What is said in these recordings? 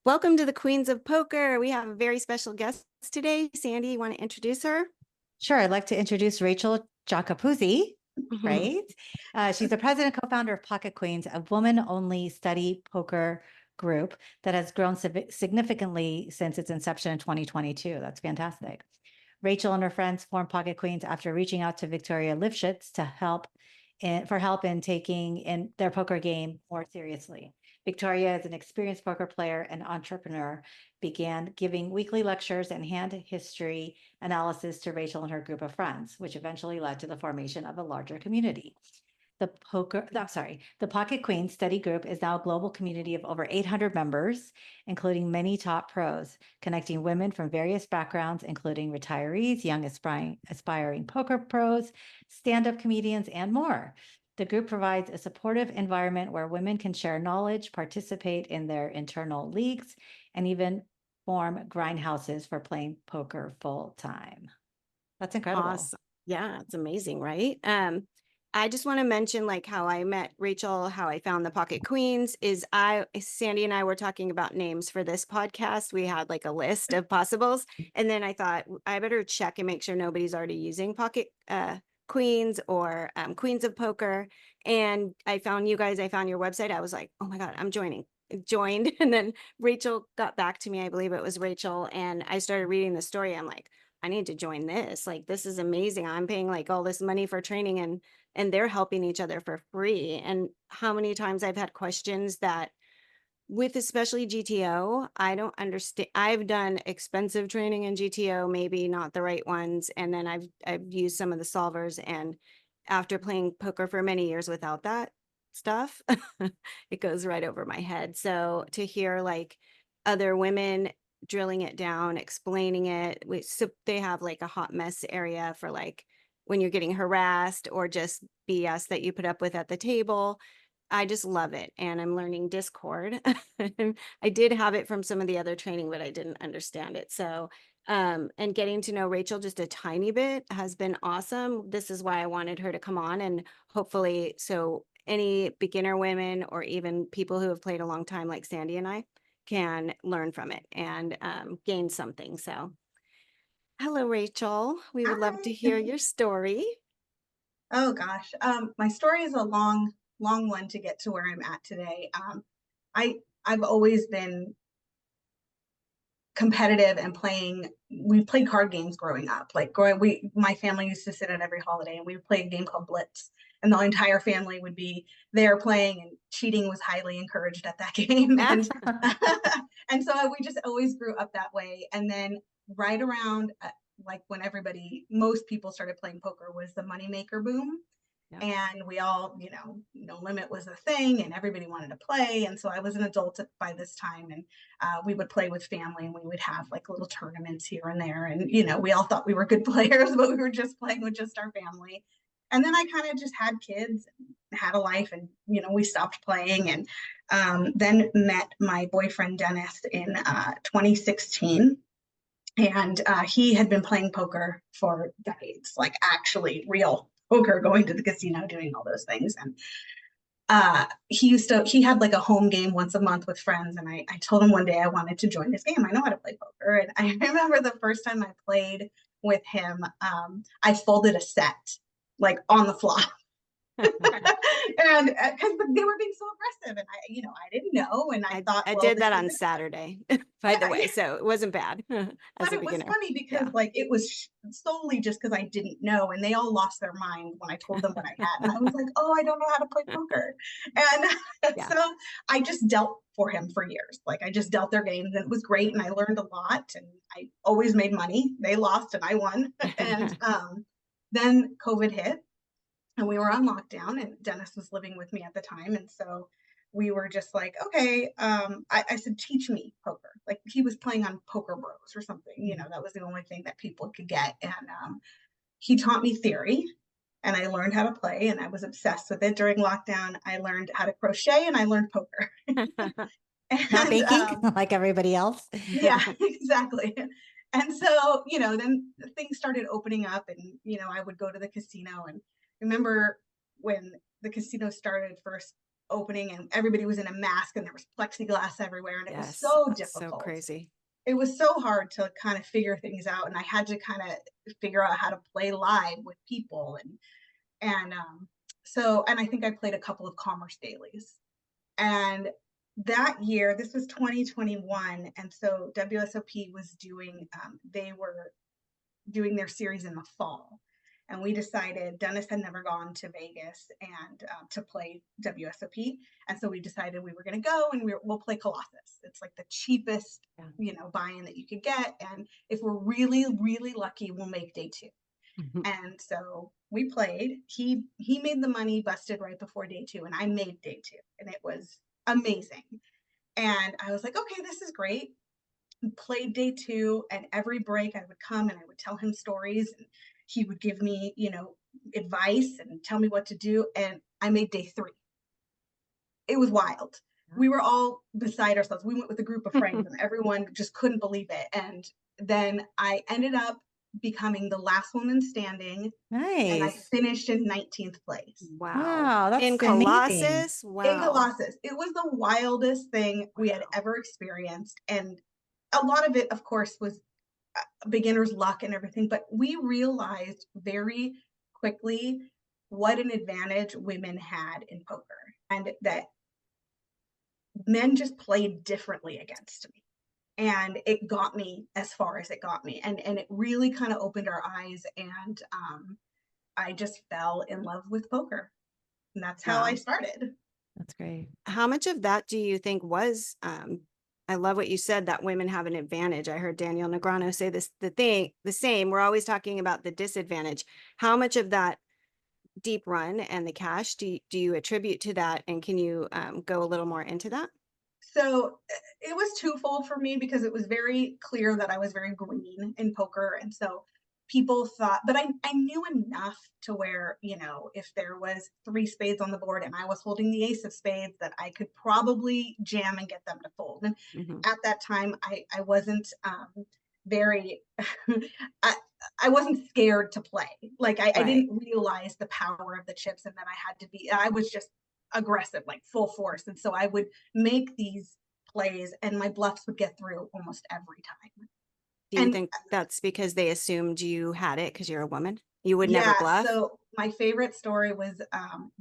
Welcome to the Queens of Poker. We have a very special guest today. Sandy, you want to introduce her? Sure. I'd like to introduce Rachel Giacopuzzi, right? She's the president and co-founder of Pocket Queens, a woman-only study poker group that has grown significantly since its inception in 2022. That's fantastic. Rachel and her friends formed Pocket Queens after reaching out to Victoria Livschitz for help in taking in their poker game more seriously. Victoria, as an experienced poker player and entrepreneur, began giving weekly lectures and hand history analysis to Rachel and her group of friends, which eventually led to the formation of a larger community. The Pocket Queens study group is now a global community of over 800 members, including many top pros, connecting women from various backgrounds, including retirees, young aspiring poker pros, stand-up comedians, and more. The group provides a supportive environment where women can share knowledge, participate in their internal leagues, and even form grindhouses for playing poker full time. That's incredible. Awesome. Yeah, it's amazing, right? I just want to mention like how I met Rachel, how I found the Pocket Queens is Sandy and I were talking about names for this podcast. We had like a list of possibles. And then I thought I better check and make sure nobody's already using Pocket Queens or Queens of Poker. And I found you guys, I found your website. I was like, oh my God, I'm joined. And then Rachel got back to me. I believe it was Rachel. And I started reading the story. I'm like, I need to join this. Like, this is amazing. I'm paying like all this money for training and they're helping each other for free. And how many times I've had questions that with especially GTO, I don't understand. I've done expensive training in GTO, maybe not the right ones. And then I've used some of the solvers, and after playing poker for many years without that stuff, it goes right over my head. So to hear like other women drilling it down, explaining it, so they have like a hot mess area for like when you're getting harassed or just BS that you put up with at the table. I just love it. And I'm learning Discord. I did have it from some of the other training, but I didn't understand it. So, and getting to know Rachel just a tiny bit has been awesome. This is why I wanted her to come on, and hopefully, so any beginner women or even people who have played a long time like Sandy and I can learn from it and gain something. So hello, Rachel. We would love to hear your story. Oh gosh, my story is a long one to get to where I'm at today. I've always been competitive and we played card games growing up. Like my family used to sit at every holiday and we would play a game called Blitz, and the entire family would be there playing, and cheating was highly encouraged at that game. And and so we just always grew up that way. And then right around like when most people started playing poker was the moneymaker boom. And we all, No Limit was a thing and everybody wanted to play. And so I was an adult by this time, and we would play with family, and we would have like little tournaments here and there. And, we all thought we were good players, but we were just playing with just our family. And then I kind of just had kids, and had a life, and, we stopped playing, and then met my boyfriend, Dennis, in 2016. And he had been playing poker for decades, like actually real poker, going to the casino, doing all those things. And he had like a home game once a month with friends. And I told him one day I wanted to join his game. I know how to play poker. And I remember the first time I played with him, I folded a set like on the fly. And because they were being so aggressive, and I didn't know, and I thought I did that on Saturday, by the way, so it wasn't bad. But it was funny because like it was solely just because I didn't know, and they all lost their mind when I told them what I had, and I was like, oh, I don't know how to play poker. And so I just dealt for him for years. Like I just dealt their games, and it was great, and I learned a lot, and I always made money. They lost and I won. And then COVID hit, and we were on lockdown, and Dennis was living with me at the time. And so we were just like, okay, I said, teach me poker. Like he was playing on Poker Bros or something, that was the only thing that people could get. And he taught me theory, and I learned how to play, and I was obsessed with it during lockdown. I learned how to crochet, and I learned poker. Not baking like everybody else. Yeah, exactly. And so, then things started opening up, and, I would go to the casino. And remember when the casino started first opening and everybody was in a mask and there was plexiglass everywhere. And it was Yes, so that's difficult. so crazy. It was so hard to kind of figure things out. And I had to kind of figure out how to play live with people. And I think I played a couple of commerce dailies. And that year, this was 2021. And so WSOP was doing, they were doing their series in the fall. And we decided, Dennis had never gone to Vegas and to play WSOP. And so we decided we were going to go and we'll play Colossus. It's like the cheapest, buy-in that you could get. And if we're really, really lucky, we'll make day 2. And so we played. He made the money, busted right before day 2, and I made day 2, and it was amazing. And I was like, okay, this is great. We played day 2, and every break I would come and I would tell him stories, and he would give me, advice and tell me what to do. And I made day 3. It was wild. We were all beside ourselves. We went with a group of friends, and everyone just couldn't believe it. And then I ended up becoming the last woman standing. Nice. And I finished in 19th place. Wow, that's in amazing. Colossus. Wow. In Colossus. It was the wildest thing we had ever experienced. And a lot of it, of course, was beginner's luck and everything. But we realized very quickly what an advantage women had in poker, and that men just played differently against me. And it got me as far as it got me. And it really kind of opened our eyes. And I just fell in love with poker. And that's how I started. That's great. How much of that do you think was, I love what you said, that women have an advantage. I heard Daniel Negreanu say the same. We're always talking about the disadvantage. How much of that deep run and the cash do you attribute to that? And can you go a little more into that? So it was twofold for me, because it was very clear that I was very green in poker. And so people thought, but I knew enough to where, if there was 3 spades on the board and I was holding the ace of spades, that I could probably jam and get them to fold. And at that time, I wasn't very, I wasn't scared to play. Like I didn't realize the power of the chips, and that I was just aggressive, like full force. And so I would make these plays and my bluffs would get through almost every time. Do you think that's because they assumed you had it because you're a woman? You would never bluff? So my favorite story was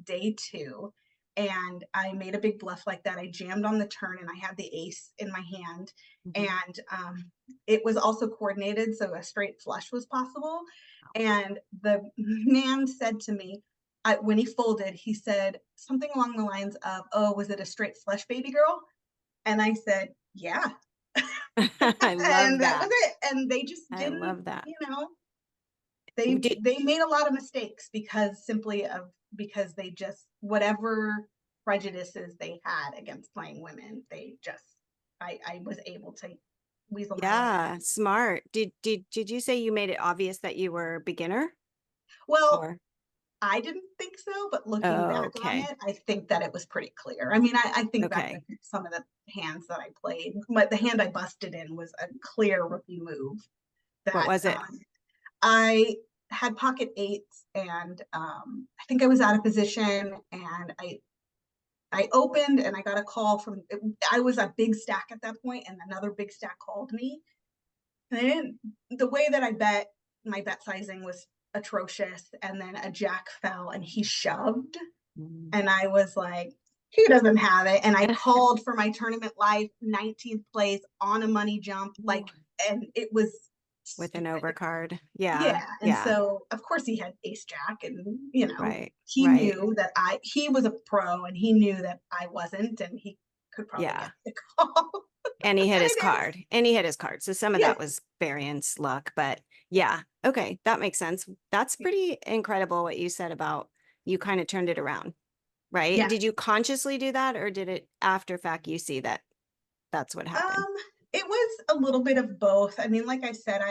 day 2, and I made a big bluff like that. I jammed on the turn and I had the ace in my hand. And it was also coordinated, so a straight flush was possible. And the man said to me, when he folded, he said something along the lines of, "Oh, was it a straight flush, baby girl?" And I said, "Yeah." I love and that. was it. And they just didn't, I love that. They made a lot of mistakes because they just, whatever prejudices they had against playing women, I was able to weasel my way out. Smart. Did you say you made it obvious that you were a beginner? Well, I didn't think so, but looking back on it, I think that it was pretty clear. I mean, I think back to some of the hands that I played, but the hand I busted in was a clear rookie move. What was it? I had pocket 8s, and I think I was out of position, and I opened and I got a call from, I was a big stack at that point, and another big stack called me. And the way that I bet, my bet sizing was atrocious. And then a jack fell and he shoved. And I was like, he doesn't have it. And I called for my tournament life, 19th place on a money jump. And it was with an overcard. And so of course he had ace jack, and he knew that he was a pro, and he knew that I wasn't, and he could probably get the call. And he hit his card. So some of that was variance luck, but okay, that makes sense. That's pretty incredible what you said about you kind of turned it around, right? Yeah. Did you consciously do that, or did it after fact you see that that's what happened? It was a little bit of both. I mean, like I said,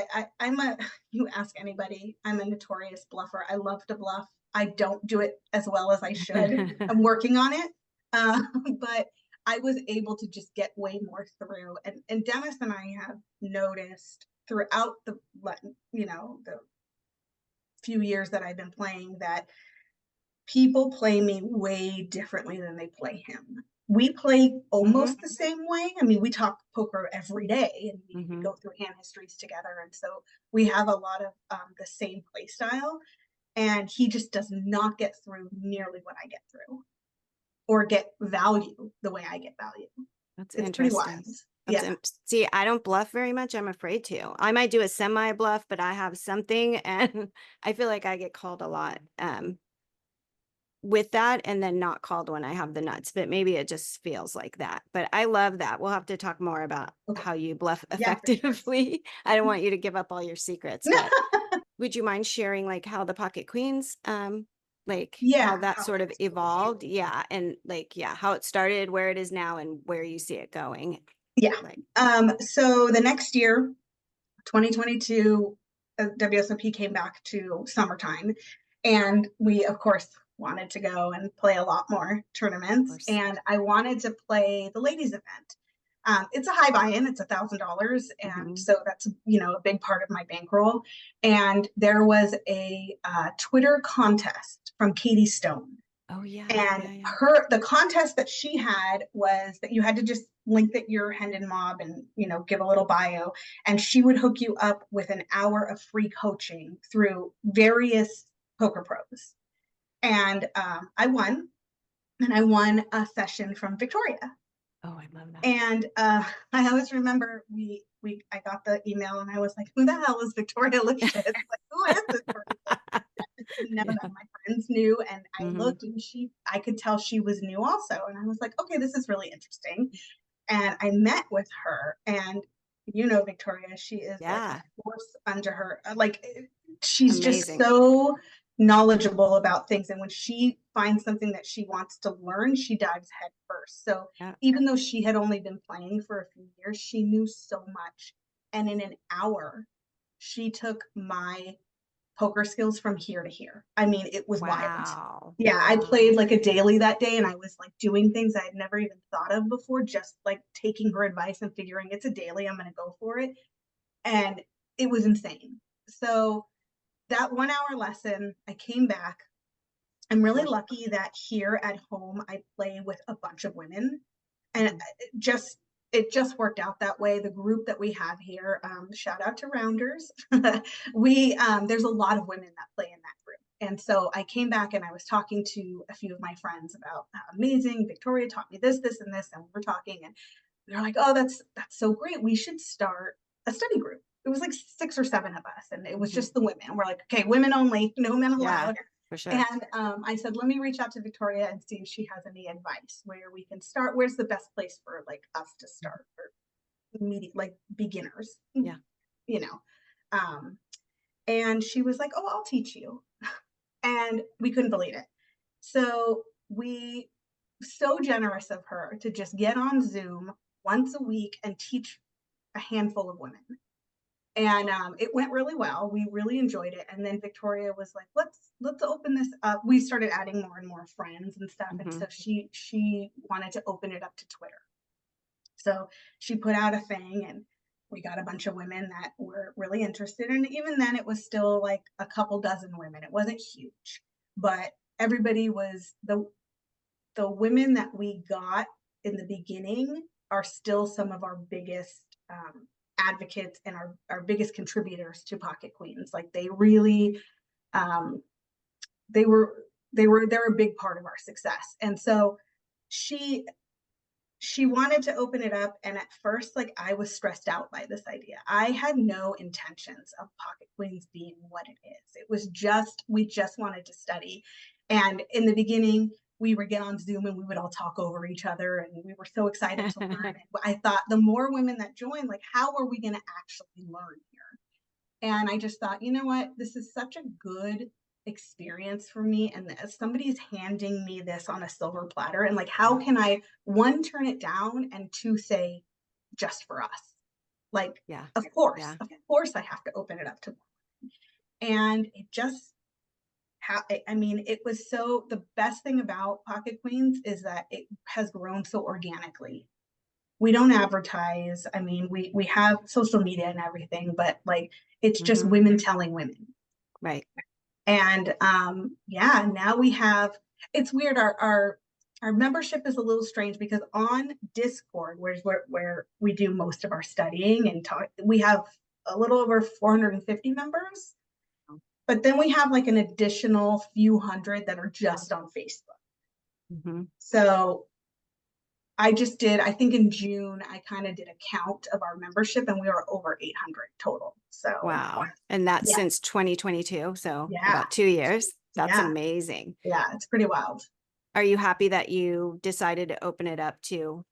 you ask anybody, I'm a notorious bluffer. I love to bluff. I don't do it as well as I should. I'm working on it. But I was able to just get way more through. And Dennis and I have noticed throughout the few years that I've been playing that people play me way differently than they play him. We play almost the same way. I mean, we talk poker every day, and we go through hand histories together. And so we have a lot of the same play style. And he just does not get through nearly what I get through, or get value the way I get value. That's it's interesting. pretty wise. Yeah. See, I don't bluff very much. I'm afraid to. I might do a semi bluff, but I have something, and I feel like I get called a lot with that, and then not called when I have the nuts. But maybe it just feels like that. But I love that. We'll have to talk more about how you bluff effectively. Sure. I don't want you to give up all your secrets. But would you mind sharing like how the pocket queens like how that sort of evolved? Yeah. And like, how it started, where it is now, and where you see it going. Yeah. So the next year, 2022, WSOP came back to summertime, and we of course wanted to go and play a lot more tournaments. And I wanted to play the ladies event. It's a high buy-in, it's $1,000. And so that's, a big part of my bankroll. And there was a Twitter contest from Katie Stone. Oh yeah. And the contest that she had was that you had to just link that your Hendon mob and, give a little bio, and she would hook you up with an hour of free coaching through various poker pros. And I won, and I won a session from Victoria. Oh, I love that. And I always remember I got the email, and I was like, who the hell is Victoria Livschitz? Like, who is this person? None of my friends knew, and I looked, and I could tell she was new also. And I was like, okay, this is really interesting. And I met with her, and Victoria, she is like a force under her. Like, she's amazing. Just so knowledgeable about things, and when she finds something that she wants to learn, she dives head first. So even though she had only been playing for a few years, she knew so much. And in an hour, she took my poker skills from here to here. I mean, it was wild. Yeah, I played like a daily that day, and I was like doing things I had never even thought of before, just like taking her advice and figuring it's a daily, I'm going to go for it. And it was insane. So that 1 hour lesson, I came back. I'm really lucky that here at home, I play with a bunch of women, and it just worked out that way. The group that we have here, shout out to Rounders. There's a lot of women that play in that group. And so I came back, and I was talking to a few of my friends about how amazing Victoria taught me this, and this, and we're talking, and they're like, oh, that's so great. We should start a study group. It was like 6 or 7 of us, and it was just the women. We're like, okay, women only, no men allowed. For sure. And I said, let me reach out to Victoria and see if she has any advice where we can start. Where's the best place for like us to start, or like beginners? Yeah. And she was like, oh, I'll teach you. And we couldn't believe it. So so generous of her to just get on Zoom once a week and teach a handful of women. And it went really well. We really enjoyed it. And then Victoria was like, let's open this up. We started adding more and more friends and stuff. And so she wanted to open it up to Twitter. So she put out a thing, and we got a bunch of women that were really interested. And even then, it was still like a couple dozen women. It wasn't huge, but everybody was the women that we got in the beginning are still some of our biggest advocates and our biggest contributors to Pocket Queens. Like, they really they're a big part of our success. And so she wanted to open it up, and at first, like, I was stressed out by this idea. I had no intentions of Pocket Queens being what it is. It was we just wanted to study. And in the beginning, we would get on Zoom, and we would all talk over each other, and we were so excited to learn. I thought, the more women that join, like, how are we going to actually learn here? And I just thought, you know what, this is such a good experience for me, and somebody's handing me this on a silver platter, and like, how can I, 1, turn it down, and 2, say, just for us? Like, of course I have to open it up to more. And it just, it was so, the best thing about Pocket Queens is that it has grown so organically. We don't advertise. I mean, we have social media and everything, but like, it's just women telling women. Right. And yeah, now we have, it's weird, our membership is a little strange because on Discord, where we do most of our studying and talk, we have a little over 450 members, but then we have like an additional few hundred that are just on Facebook. Mm-hmm. So I think in June, I kind of did a count of our membership and we are over 800 total. So Wow. And that's yeah. since 2022. So Yeah. about 2 years. That's Yeah. amazing. Yeah, it's pretty wild. Are you happy that you decided to open it up to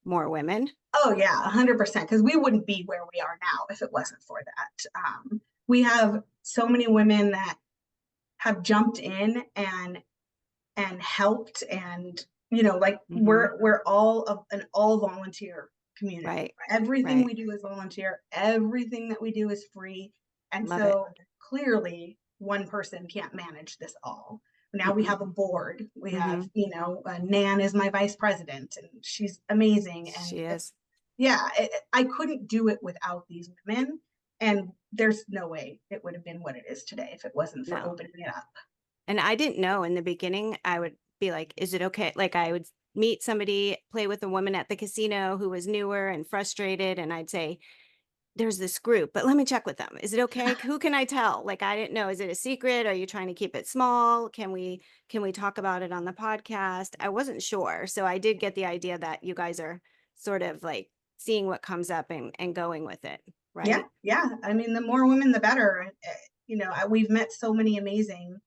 more women? Oh yeah, 100%. Because we wouldn't be where we are now if it wasn't for that. We have so many women that have jumped in and helped, and like we're all an all volunteer community. Right. Everything we do is volunteer. Everything that we do is free, and Love so clearly one person can't manage this all. Now we have a board. We have, Nan is my vice president, and she's amazing. And She is. yeah, I couldn't do it without these women, and there's no way it would have been what it is today if it wasn't for opening it up. And I didn't know in the beginning. I would be like, is it okay? Like I would meet somebody, play with a woman at the casino who was newer and frustrated, and I'd say, there's this group, but let me check with them. Is it okay? Who can I tell? Like, I didn't know. Is it a secret? Are you trying to keep it small? Can we talk about it on the podcast? I wasn't sure. So I did get the idea that you guys are sort of like seeing what comes up and going with it. Right. Yeah. Yeah. I mean, the more women, the better. We've met so many amazing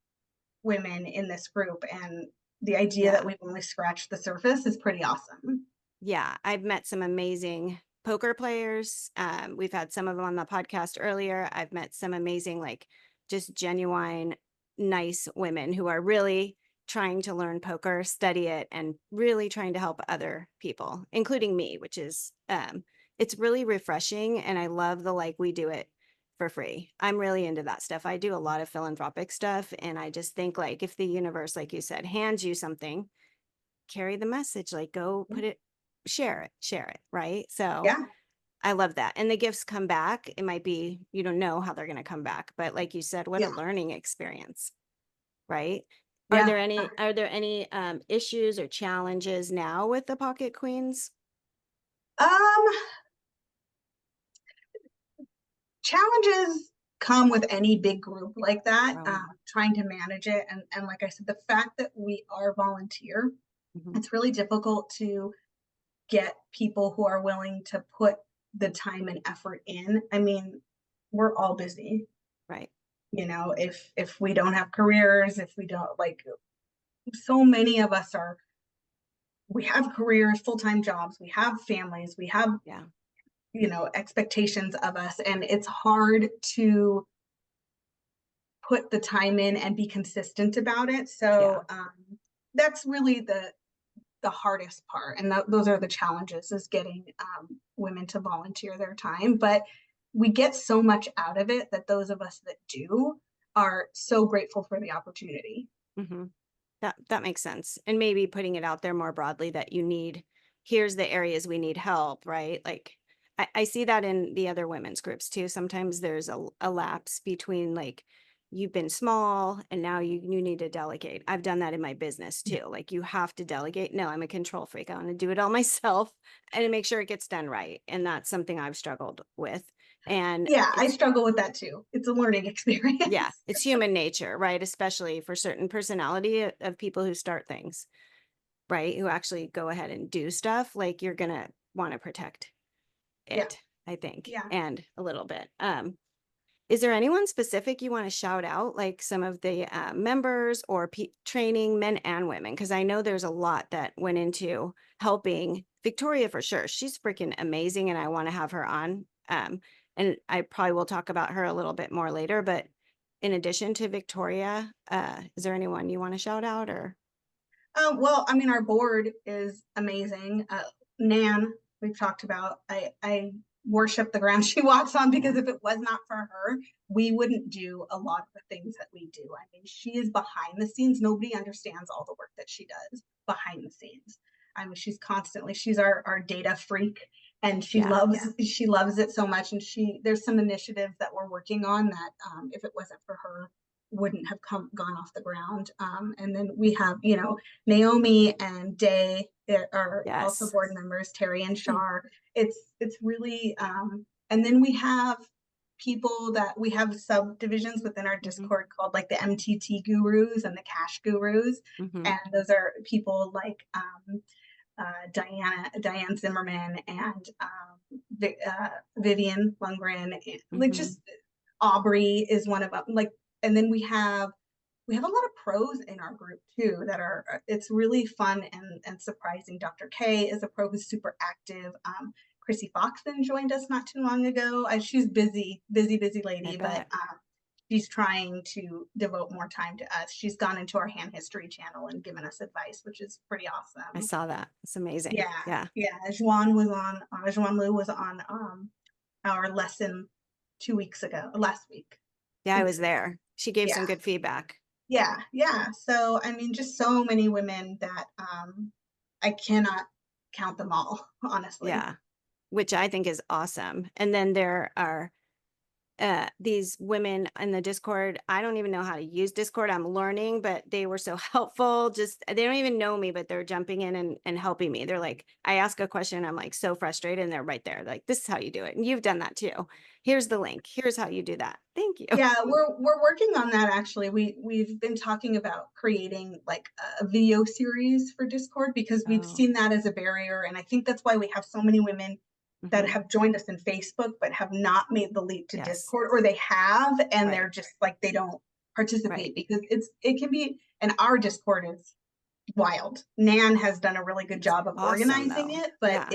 women in this group, and the idea that we've only scratched the surface is pretty awesome. Yeah. I've met some amazing poker players. We've had some of them on the podcast earlier. I've met some amazing, like just genuine, nice women who are really trying to learn poker, study it, and really trying to help other people, including me, which is, it's really refreshing. And I love we do it for free. I'm really into that stuff. I do a lot of philanthropic stuff. And I just think like if the universe, like you said, hands you something, carry the message, like go put it, share it. Right. So yeah, I love that. And the gifts come back. It might be, you don't know how they're going to come back, but like you said, what a learning experience. Right. Are there any issues or challenges now with the Pocket Queens? Challenges come with any big group like that, trying to manage it. And like I said, the fact that we are volunteer, it's really difficult to get people who are willing to put the time and effort in. I mean, we're all busy. Right. If we don't have careers, if we don't, like, so many of us we have careers, full-time jobs, we have families, we have expectations of us, and it's hard to put the time in and be consistent about it. So that's really the hardest part, and those are the challenges, is getting women to volunteer their time. But we get so much out of it that those of us that do are so grateful for the opportunity. That makes sense. And maybe putting it out there more broadly that here's the areas we need help, right? Like I see that in the other women's groups too. Sometimes there's a lapse between like you've been small and now you need to delegate. I've done that in my business too. Like you have to delegate. No, I'm a control freak. I want to do it all myself and make sure it gets done right. And that's something I've struggled with. And I struggle with that too. It's a learning experience. Yeah, it's human nature, right? Especially for certain personality of people who start things, right? Who actually go ahead and do stuff. Like you're gonna want to protect it, I think, and a little bit. Is there anyone specific you want to shout out, like some of the members or training men and women? Because I know there's a lot that went into helping Victoria for sure. She's freaking amazing, and I want to have her on. And I probably will talk about her a little bit more later. But in addition to Victoria, is there anyone you want to shout out or? Well, I mean, our board is amazing. Nan, we've talked about. I worship the ground she walks on, because if it was not for her, we wouldn't do a lot of the things that we do. I mean, she is behind the scenes. Nobody understands all the work that she does behind the scenes. I mean, she's our data freak, and she loves it so much. And there's some initiatives that we're working on that if it wasn't for her, wouldn't have gone off the ground. And then we have, you know, Naomi and Day that are also Yes. board members, Terry and Shar. It's really, and then we have people that we have subdivisions within our Discord called like the MTT gurus and the cash gurus. And those are people like Diane Zimmerman and Vivian Lundgren, like just Aubrey is one of them. Like, and then we have a lot of pros in our group too that are, it's really fun and surprising. Dr. K is a pro who's super active. Chrissy Foxton joined us not too long ago. She's busy lady, but she's trying to devote more time to us. She's gone into our hand history channel and given us advice, which is pretty awesome. I saw that. It's amazing. Yeah. Juan Lu was on our lesson last week. Yeah, I was there. She gave some good feedback. Yeah. So, I mean, just so many women that I cannot count them all, honestly. Yeah, which I think is awesome. And then there are these women in the Discord. I don't even know how to use Discord. I'm learning, but they were so helpful. Just, they don't even know me, but they're jumping in and helping me. They're like, I ask a question and I'm like so frustrated, and they're right there. Like, this is how you do it. And you've done that too. Here's the link. Here's how you do that. Thank you. Yeah, we're working on that actually. We've been talking about creating like a video series for Discord because we've seen that as a barrier. And I think that's why we have so many women that have joined us in Facebook but have not made the leap to Discord, or they have and they're just like, they don't participate because it can be, and our Discord is wild. Nan has done a really good job of organizing it, but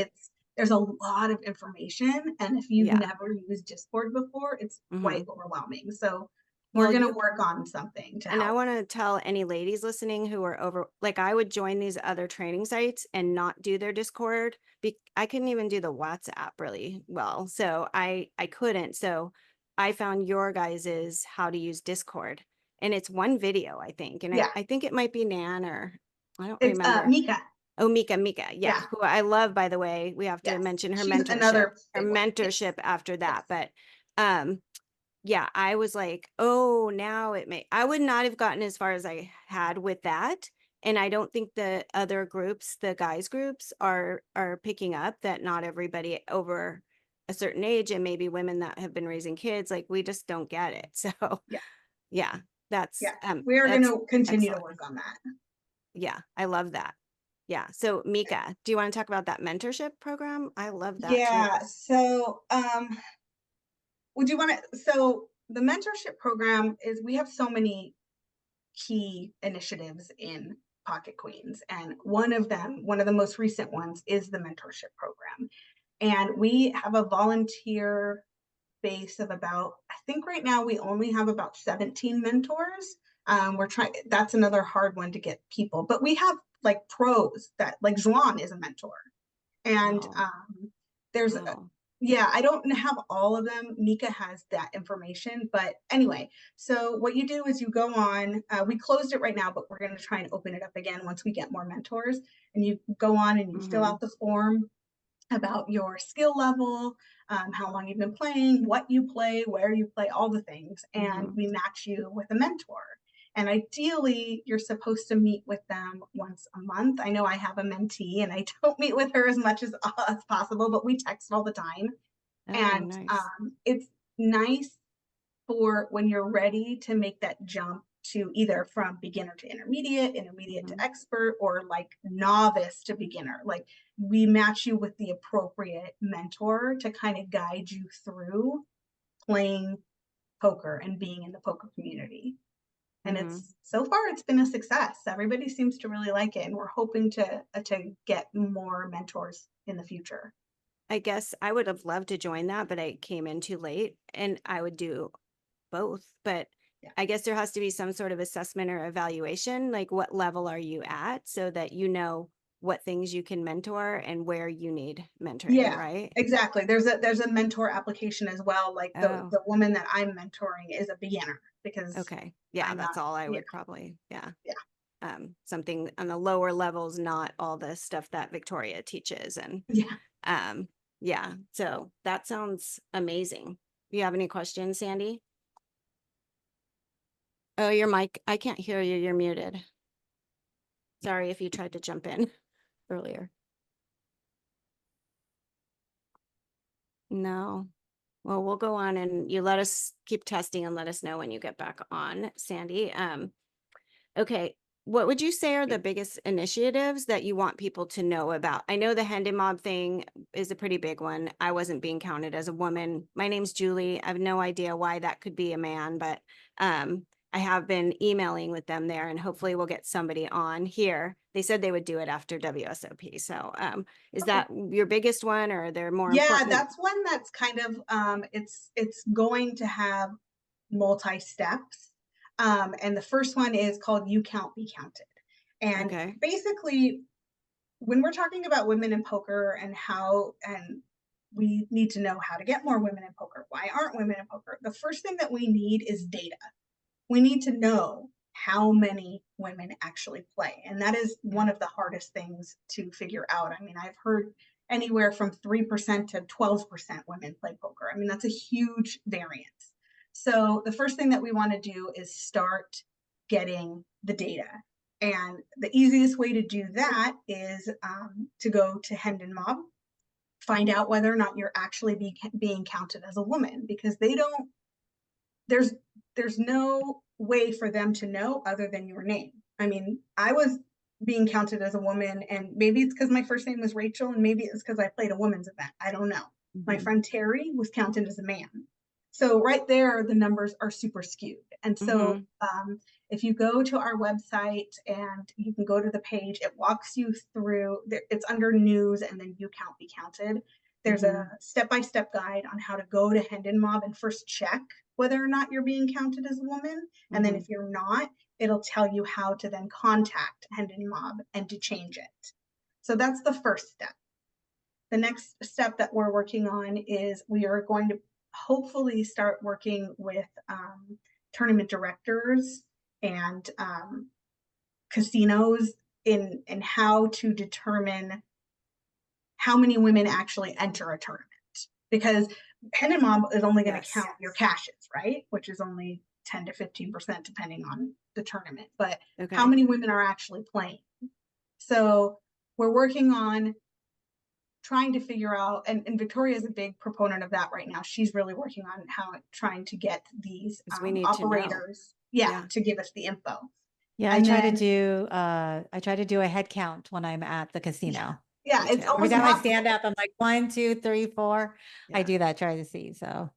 there's a lot of information, and if you've never used Discord before, it's quite overwhelming. So we're going to work on something to help. And I want to tell any ladies listening who are over, like, I would join these other training sites and not do their Discord. I couldn't even do the WhatsApp really well. So I couldn't. So I found your guys's how to use Discord, and it's one video, I think. And I think it might be Nan, or I don't remember. Mika. Oh, Mika. Yeah. Who I love, by the way. We have to mention her mentorship after that. But yeah, I was like, oh, now I would not have gotten as far as I had with that. And I don't think the other groups, the guys groups are picking up that not everybody over a certain age, and maybe women that have been raising kids, like, we just don't get it. So that's we are going to continue to work on that. Yeah, I love that. Yeah. So Mika, do you want to talk about that mentorship program? I love that. Yeah. So would you want to, so the mentorship program is, we have so many key initiatives in Pocket Queens, and one of the most recent ones is the mentorship program. And we have a volunteer base of about, I think right now we only have about 17 mentors. We're trying, that's another hard one to get people, but we have like pros that, like Juan is a mentor, and there's I don't have all of them. Mika has that information, but anyway, so what you do is you go on, we closed it right now, but we're going to try and open it up again once we get more mentors, and you go on and you fill out the form about your skill level, how long you've been playing, what you play, where you play, all the things, and we match you with a mentor. And ideally, you're supposed to meet with them once a month. I know I have a mentee and I don't meet with her as much as possible, but we text all the time. And it's nice for when you're ready to make that jump to either from beginner to intermediate to expert, or like novice to beginner. Like, we match you with the appropriate mentor to kind of guide you through playing poker and being in the poker community. And it's, so far it's been a success. Everybody seems to really like it, and we're hoping to get more mentors in the future. I guess I would have loved to join that, but I came in too late, and I would do both. But I guess there has to be some sort of assessment or evaluation, like what level are you at, so that you know what things you can mentor and where you need mentoring, right? Exactly. There's a mentor application as well. Like the woman that I'm mentoring is a beginner, because that's all I would probably something on the lower levels, not all the stuff that Victoria teaches. And so that sounds amazing. Do you have any questions, Sandy? Oh, your mic, I can't hear you. You're muted. Sorry if you tried to jump in earlier. No. Well, we'll go on and you let us keep testing and let us know when you get back on, Sandy. Okay. What would you say are the biggest initiatives that you want people to know about? I know the Hendon Mob thing is a pretty big one. I wasn't being counted as a woman. My name's Juli. I have no idea why that could be a man, but I have been emailing with them there and hopefully we'll get somebody on here. They said they would do it after WSOP. So is Okay. that your biggest one or are there more Yeah, important? that's one that's kind of it's going to have multi-steps. And the first one is called You Count, Be Counted. And Okay. basically, when we're talking about women in poker and we need to know how to get more women in poker, why aren't women in poker? The first thing that we need is data. We need to know how many women actually play. And that is one of the hardest things to figure out. I mean, I've heard anywhere from 3% to 12% women play poker. I mean, that's a huge variance. So the first thing that we want to do is start getting the data. And the easiest way to do that is to go to Hendon Mob, find out whether or not you're actually being counted as a woman, because there's no way for them to know other than your name. I mean, I was being counted as a woman, and maybe it's because my first name was Rachel, and maybe it's because I played a women's event. I don't know. My friend Terry was counted as a man. So right there, the numbers are super skewed. And so if you go to our website and you can go to the page, it walks you through, it's under news and then You Count, Be Counted. There's a step-by-step guide on how to go to Hendon Mob and first check whether or not you're being counted as a woman. And then if you're not, it'll tell you how to then contact Hendon Mob and to change it. So that's the first step. The next step that we're working on is we are going to hopefully start working with tournament directors and casinos in how to determine how many women actually enter a tournament. Because Hendon Mob is only going to count your cashes, right? Which is only 10 to 15% depending on the tournament. But how many women are actually playing? So we're working on trying to figure out, and Victoria is a big proponent of that right now. She's really working on trying to get these operators, to give us the info. Yeah, I try to do a head count when I'm at the casino. Yeah, it's almost every time I stand up, I'm like 1, 2, 3, 4. I do that, try to see. So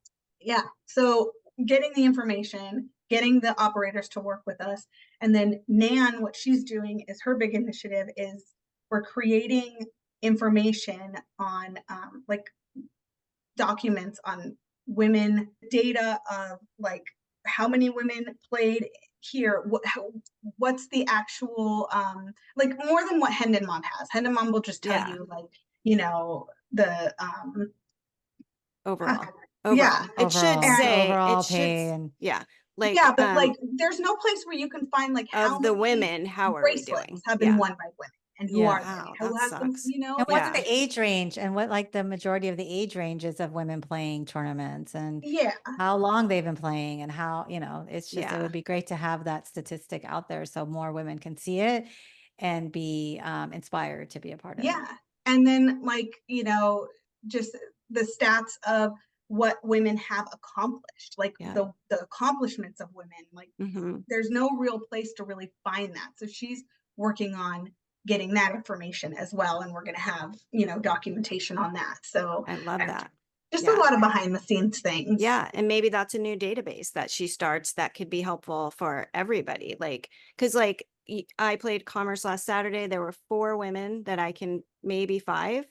so getting the information, getting the operators to work with us, and then Nan, what she's doing is her big initiative is we're creating information on like documents on women, data of like how many women played here, what's the actual like more than what Hendon Mob has. Hendon Mob will just tell you like, you know, the overall. It should say overall pay and like but like there's no place where you can find like how of the women, how are we doing? Have been won by women. And who are they? Who has them, you know? And what's the age range and what like the majority of the age ranges of women playing tournaments and how long they've been playing and how, you know, it's just, it would be great to have that statistic out there so more women can see it and be inspired to be a part of it. And then like, you know, just the stats of what women have accomplished, like the accomplishments of women, like there's no real place to really find that. So she's working on getting that information as well. And we're going to have, you know, documentation on that. So I love that. Just a lot of behind the scenes things. And maybe that's a new database that she starts that could be helpful for everybody. Like, cause like I played Commerce last Saturday. There were 4 women that maybe 5.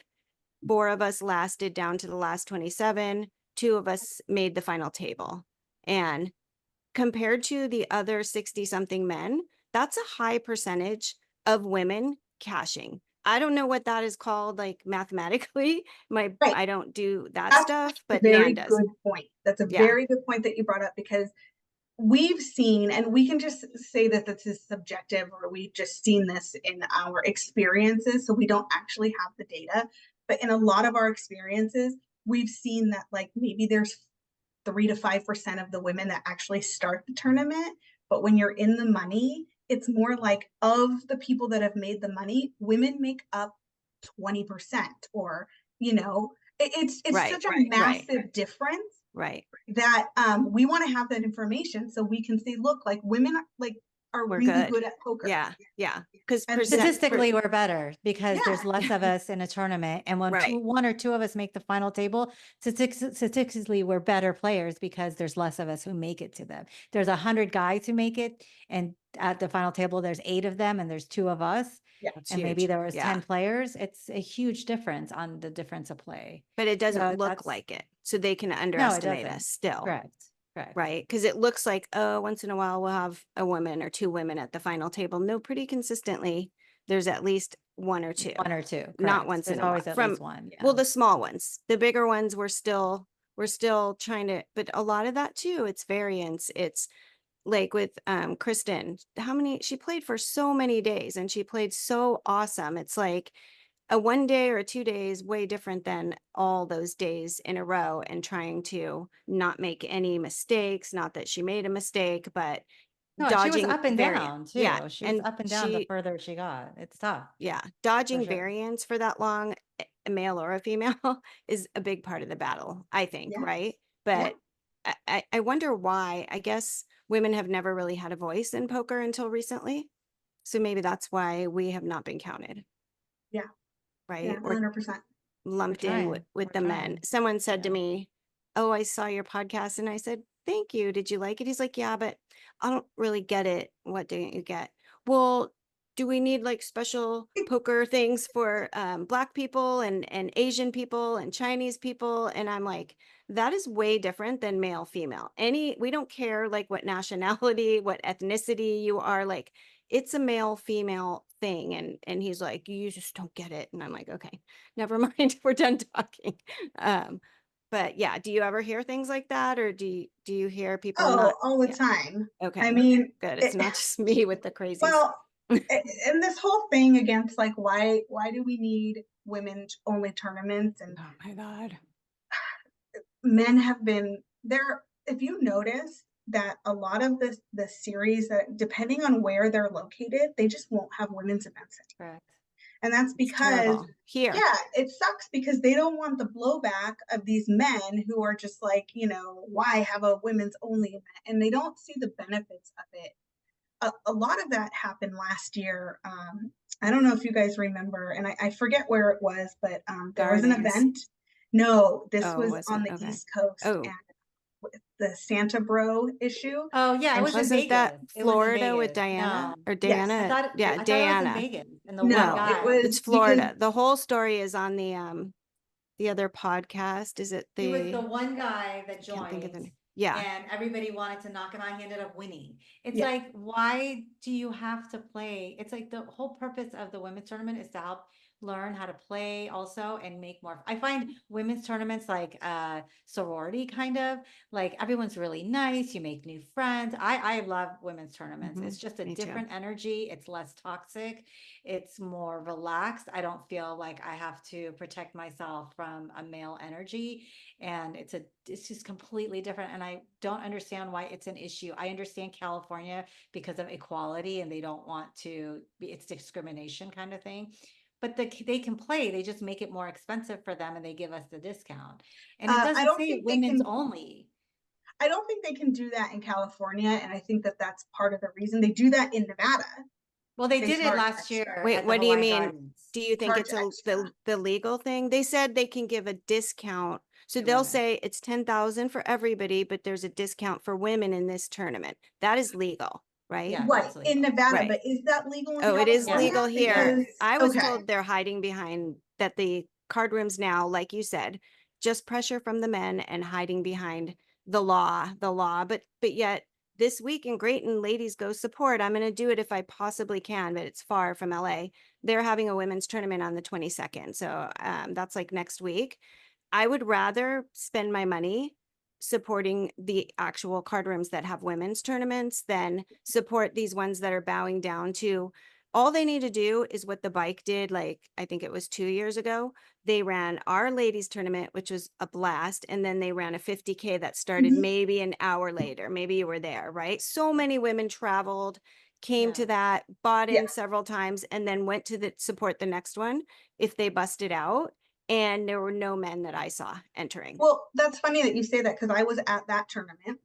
4 of us lasted down to the last 27. 2 of us made the final table. And compared to the other 60 something men, that's a high percentage of women cashing. I don't know what that is called, like mathematically. I don't do that stuff, but Nan does. Good point. That's a very good point that you brought up, because we've seen, and we can just say that this is subjective, or we've just seen this in our experiences, so we don't actually have the data. But in a lot of our experiences, we've seen that like maybe there's 3 to 5% of the women that actually start the tournament, But when you're in the money, it's more like, of the people that have made the money, women make up 20%, or, it's Right, such a right. massive difference Right. that we want to have that information so we can say, look, like, women are We're really good. good at poker. Yeah. Yeah. Because And Statistically, we're better because Yeah. there's less of us in a tournament. And when Right. one or two of us make the final table, statistically, we're better players because there's less of us who make it to them. There's 100 guys who make it, and at the final table, there's 8 of them, and there's 2 of us. Yeah. That's And maybe huge. there was Yeah. 10 players. It's a huge difference on the difference of play. But it doesn't So look that's- like it. So they can No, it underestimate doesn't. us still. Correct. Correct. Right. Because it looks like, oh, once in a while we'll have a woman or 2 women at the final table. No, pretty consistently, there's at least 1 or 2. 1 or 2. Not correct. once There's in a while. always at From, least one. well, Yeah. the small ones. The bigger ones, we're still trying to, but a lot of that too, it's variance. It's like with Kristen, she played for so many days and she played so awesome. It's like a 1 day or 2 days way different than all those days in a row, and trying to not make any mistakes. Not that she made a mistake, but No, and she was dodging up and variance. down too. Yeah. She was And up and down the further she got. It's tough. dodging sure. variance for that long, a male or a female, is a big part of the battle, I think, Yeah. right? But I wonder why. I guess women have never really had a voice in poker until recently. So maybe that's why we have not been counted. Yeah. Right? Yeah, Or 100%. lumped in with We're the men. trying. Someone said to Yeah. me, "Oh, I saw your podcast." And I said, "Thank you. Did you like it?" He's like, "Yeah, but I don't really get it. What didn't you get?" Well, do we need like special poker things for Black people and Asian people and Chinese people? And I'm like, that is way different than male, female. We don't care like what nationality, what ethnicity you are. Like, it's a male, female thing. And he's like, you just don't get it. And I'm like, okay, never mind. We're done talking. But yeah, do you ever hear things like that, or do you hear people not? All the Yeah. time. Okay. I mean, Good. It's not just me with the crazies. well, and this whole thing against like, why do we need women only tournaments? And oh my God. men have been there. If you notice that a lot of the series, that depending on where they're located, they just won't have women's events anymore. Correct. And that's It's because terrible. Here. yeah, it sucks because they don't want the blowback of these men who are just like, why have a women's only event? And they don't see the benefits of it. A lot of that happened last year. I don't know if you guys remember, and I forget where it was, but there was an Gardens. event. No, this Oh, was was on it? the Okay. East Coast, Oh. and with the Santa Bro issue. Oh yeah, it And was in Wasn't Vegas. that It was in Florida with Vegas. Diana No. or Yes. Diana? I thought it was in Diana. Vegas. And the No, one it guy. was It's Florida. because The whole story is on the other podcast. Is it It was the the? one guy that Can't think of the joined, name. Yeah. and everybody wanted to knock him out. He ended up winning. It's Yeah. like, why do you have to play? It's like the whole purpose of the women's tournament is to help learn how to play also and make more. I find women's tournaments like sorority kind of, like everyone's really nice. You make new friends. I love women's tournaments. Mhm. It's just a Me too. different energy. It's less toxic. It's more relaxed. I don't feel like I have to protect myself from a male energy. And it's just completely different. And I don't understand why it's an issue. I understand California because of equality and they don't want to be, it's discrimination kind of thing. But they can play, they just make it more expensive for them and they give us the discount. And it I doesn't don't say think they women's can. only. I don't think they can do that in California, and I think that that's part of the reason they do that in Nevada. Well, they They did it charge last extra. year. Wait, at the what do you Hawaii mean? Gardens. Do you think Charge it's extra. the legal thing? They said they can give a discount. So To they'll women. say it's 10,000 for everybody, but there's a discount for women in this tournament. That is legal, right? Yeah, Right, that's in legal. Nevada, Right. but is that legal in Oh, it is California? legal here. Because- I was okay. told they're hiding behind that the card rooms now, like you said, just pressure from the men and hiding behind the law, but yet this week in Grayton, ladies go support. I'm going to do it if I possibly can, but it's far from LA. They're having a women's tournament on the 22nd. So that's like next week. I would rather spend my money supporting the actual card rooms that have women's tournaments than support these ones that are bowing down to All they need to do is what the bike did, like, I think it was 2 years ago. They ran our ladies tournament, which was a blast, and then they ran a 50K that started Mhm. maybe an hour later. Maybe you were there, right? So many women traveled, came to that, bought Yeah. in several times, and then went to support the next one if they busted out, and there were no men that I saw entering. Well, that's funny that you say that, because I was at that tournament.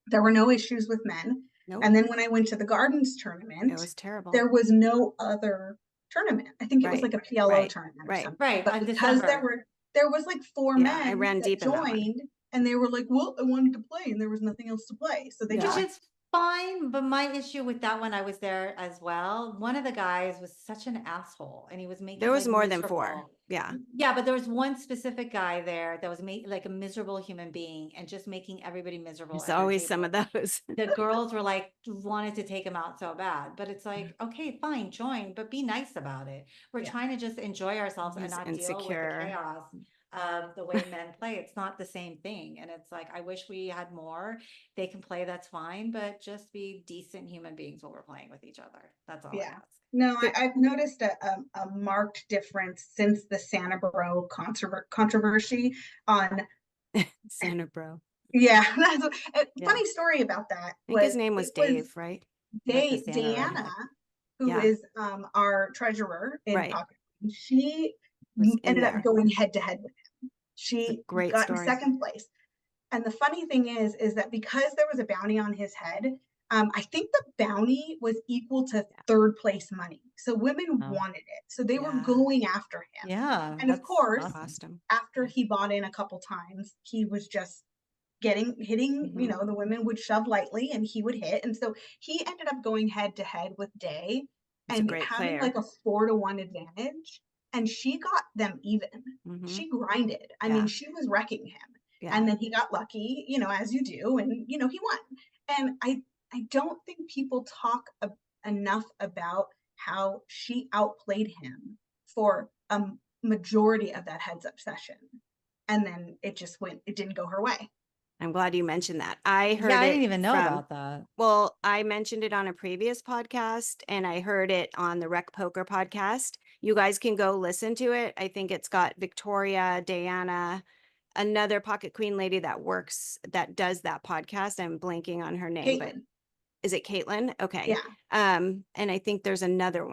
There were no issues with men. Nope, And then when I went to the Gardens it tournament, was terrible. there was no other tournament. I think it was Right, like a PLO right, tournament or right. something. Right, But on because December. there was like 4 Yeah, I men ran that deep in that one. joined, and they were like, well, I wanted to play, and there was nothing else to play. So they Yeah. just Which is fine, but my issue with that one, I was there as well. One of the guys was such an asshole, and he was making There was like more than 4. miserable. Yeah. Yeah, but there was one specific guy there that was like a miserable human being and just making everybody miserable There's at their always some of table. those. The girls were like wanted to take him out so bad, but it's like, okay, fine, join, but be nice about it. We're Yeah. trying to just enjoy ourselves and He's not deal with the insecure. chaos of the way men play. It's not the same thing. And it's like, I wish we had more. They can play, that's fine, but just be decent human beings while we're playing with each other. That's all I Yeah. ask. No, The- I've noticed a marked difference since the Santa Bro controversy on. Santa Bro. Yeah, that's a Yeah. funny story about that. I think his Was name was it was Dave, right? Like the Santa Diana, redhead. who Yeah. is our treasurer in Right. Pocket. She Was in ended up there. going head to head with him. It's a She great got in story. second place. And the funny thing is that because there was a bounty on his head, I think the bounty was equal to third place money. So women Oh. wanted it. So they were Yeah. going after him. Yeah. And of that's course, awesome. Lost him. after he bought in a couple times, he was just hitting, you Mhm. know, the women would shove lightly and he would hit. And so he ended up going head to head with Day He's a and great having player. like a 4-1 advantage. And she got them even. Mhm. She grinded. I Yeah. mean, she was wrecking him. Yeah. And then he got lucky, you know, as you do, and you know, he won. And I don't think people talk enough about how she outplayed him for a majority of that heads up session. And then it didn't go her way. I'm glad you mentioned that. I heard Yeah, I it didn't even know from, about that. well, I mentioned it on a previous podcast and I heard it on the Rec Poker podcast. You guys can go listen to it. I think it's got Victoria, Diana, another pocket queen lady that does that podcast. I'm blanking on her name, but Caitlin. is it Caitlin? Okay. Yeah. And I think there's another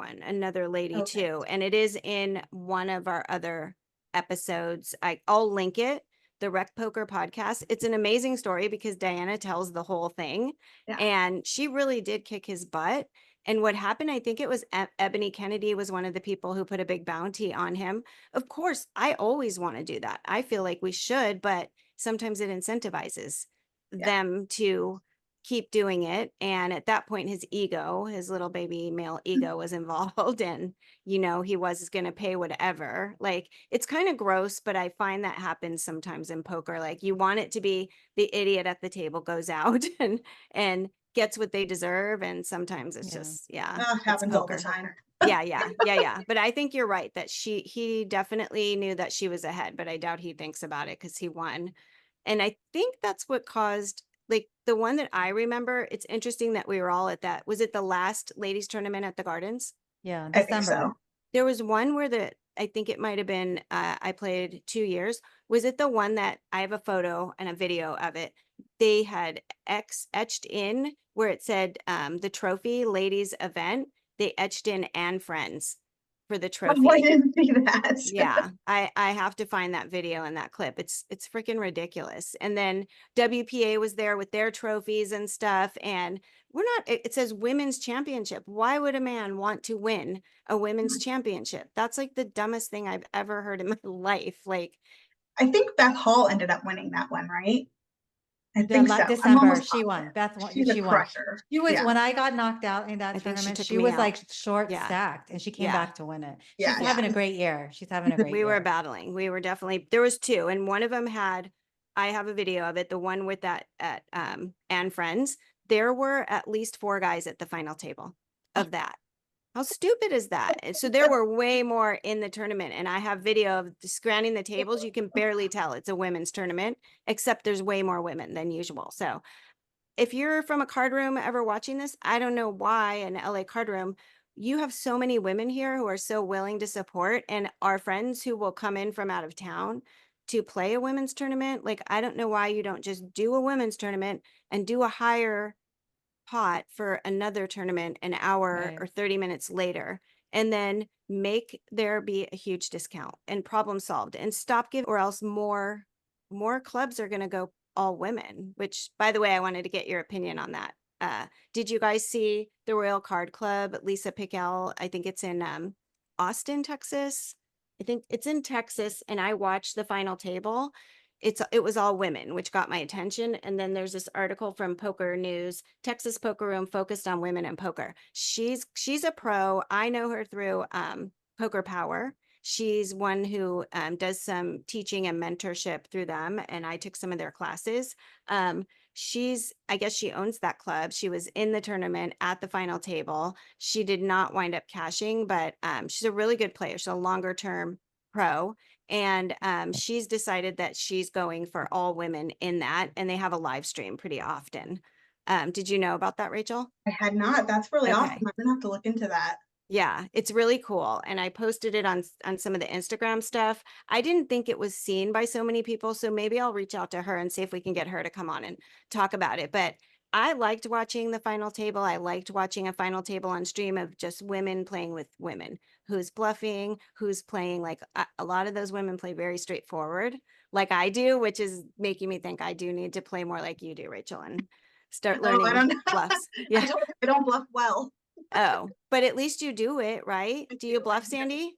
lady Okay. too. And it is in one of our other episodes. I'll link it, the Rec Poker podcast. It's an amazing story because Diana tells the whole thing. Yeah. And she really did kick his butt. And what happened, I think it was Ebony Kennedy was one of the people who put a big bounty on him. Of course, I always want to do that. I feel like we should, but sometimes it incentivizes them to keep doing it. And at that point, his little baby male ego was involved and, you know, he was going to pay whatever. Like, it's kind of gross, but I find that happens sometimes in poker. Like, you want it to be the idiot at the table goes out and gets what they deserve. And sometimes it's just, It it's happens all the poker. time. Yeah. But I think you're right that he definitely knew that she was ahead, but I doubt he thinks about it because he won. And I think that's what caused, like, the one that I remember. It's interesting that we were all at that. Was it the last ladies tournament at the Gardens? Yeah, I think December. so. There was one where I think it might have been, I played 2 years. Was it the one that I have a photo and a video of it? They had etched in where it said, the trophy ladies event. They etched in and friends for the trophy. Oh, I didn't see that. Yeah, I have to find that video and that clip. It's freaking ridiculous. And then WPA was there with their trophies and stuff. And it says women's championship. Why would a man want to win a women's championship? That's like the dumbest thing I've ever heard in my life. Like, I think Beth Hall ended up winning that one, right? I think so. I'm December, almost she positive. won. Beth won. She's a She won. crusher. She was Yeah. when I got knocked out in that I think she tournament. took She me was out. like short Yeah. stacked, and she came Yeah. back to win it. Yeah, She's having a great year. She's having a great we year. were battling. We were definitely, there was 2, and one of them I have a video of it. The one with that at and friends, there were at least 4 guys at the final table of that. How stupid is that? And so there were way more in the tournament, and I have video of scanning the tables. You can barely tell it's a women's tournament, except there's way more women than usual. So if you're from a card room ever watching this, I don't know why an LA card room, you have so many women here who are so willing to support, and our friends who will come in from out of town to play a women's tournament. Like, I don't know why you don't just do a women's tournament and do a higher pot for another tournament an hour Right. or 30 minutes later, and then make there be a huge discount and problem solved, and stop giving, or else more clubs are going to go all women, which, by the way, I wanted to get your opinion on that. Did you guys see the Royal Card Club, Lisa Pickell? I think it's in Austin, Texas. I think it's in Texas, and I watched the final table. It was all women, which got my attention. And then there's this article from Poker News, Texas Poker Room focused on women in poker. She's a pro. I know her through Poker Power. She's one who does some teaching and mentorship through them, and I took some of their classes. I guess she owns that club. She was in the tournament at the final table. She did not wind up cashing, but she's a really good player. She's a longer term pro, and she's decided that she's going for all women in that, and they have a live stream pretty often. Did you know about that, Rachel? I had not. That's really awesome. Okay. I'm gonna have to look into that. Yeah, it's really cool. And I posted it on some of the Instagram stuff. I didn't think it was seen by so many people, so maybe I'll reach out to her and see if we can get her to come on and talk about it. But I liked watching the final table. I liked watching a final table on stream of just women playing with women, who's bluffing, who's playing. Like, a lot of those women play very straightforward, like I do, which is making me think I do need to play more like you do, Rachel, and start No, I learning don't know. bluffs. I Yeah. told you I don't bluff well. Oh, but at least you do it, right? I Do you do, bluff, I do. Sandy?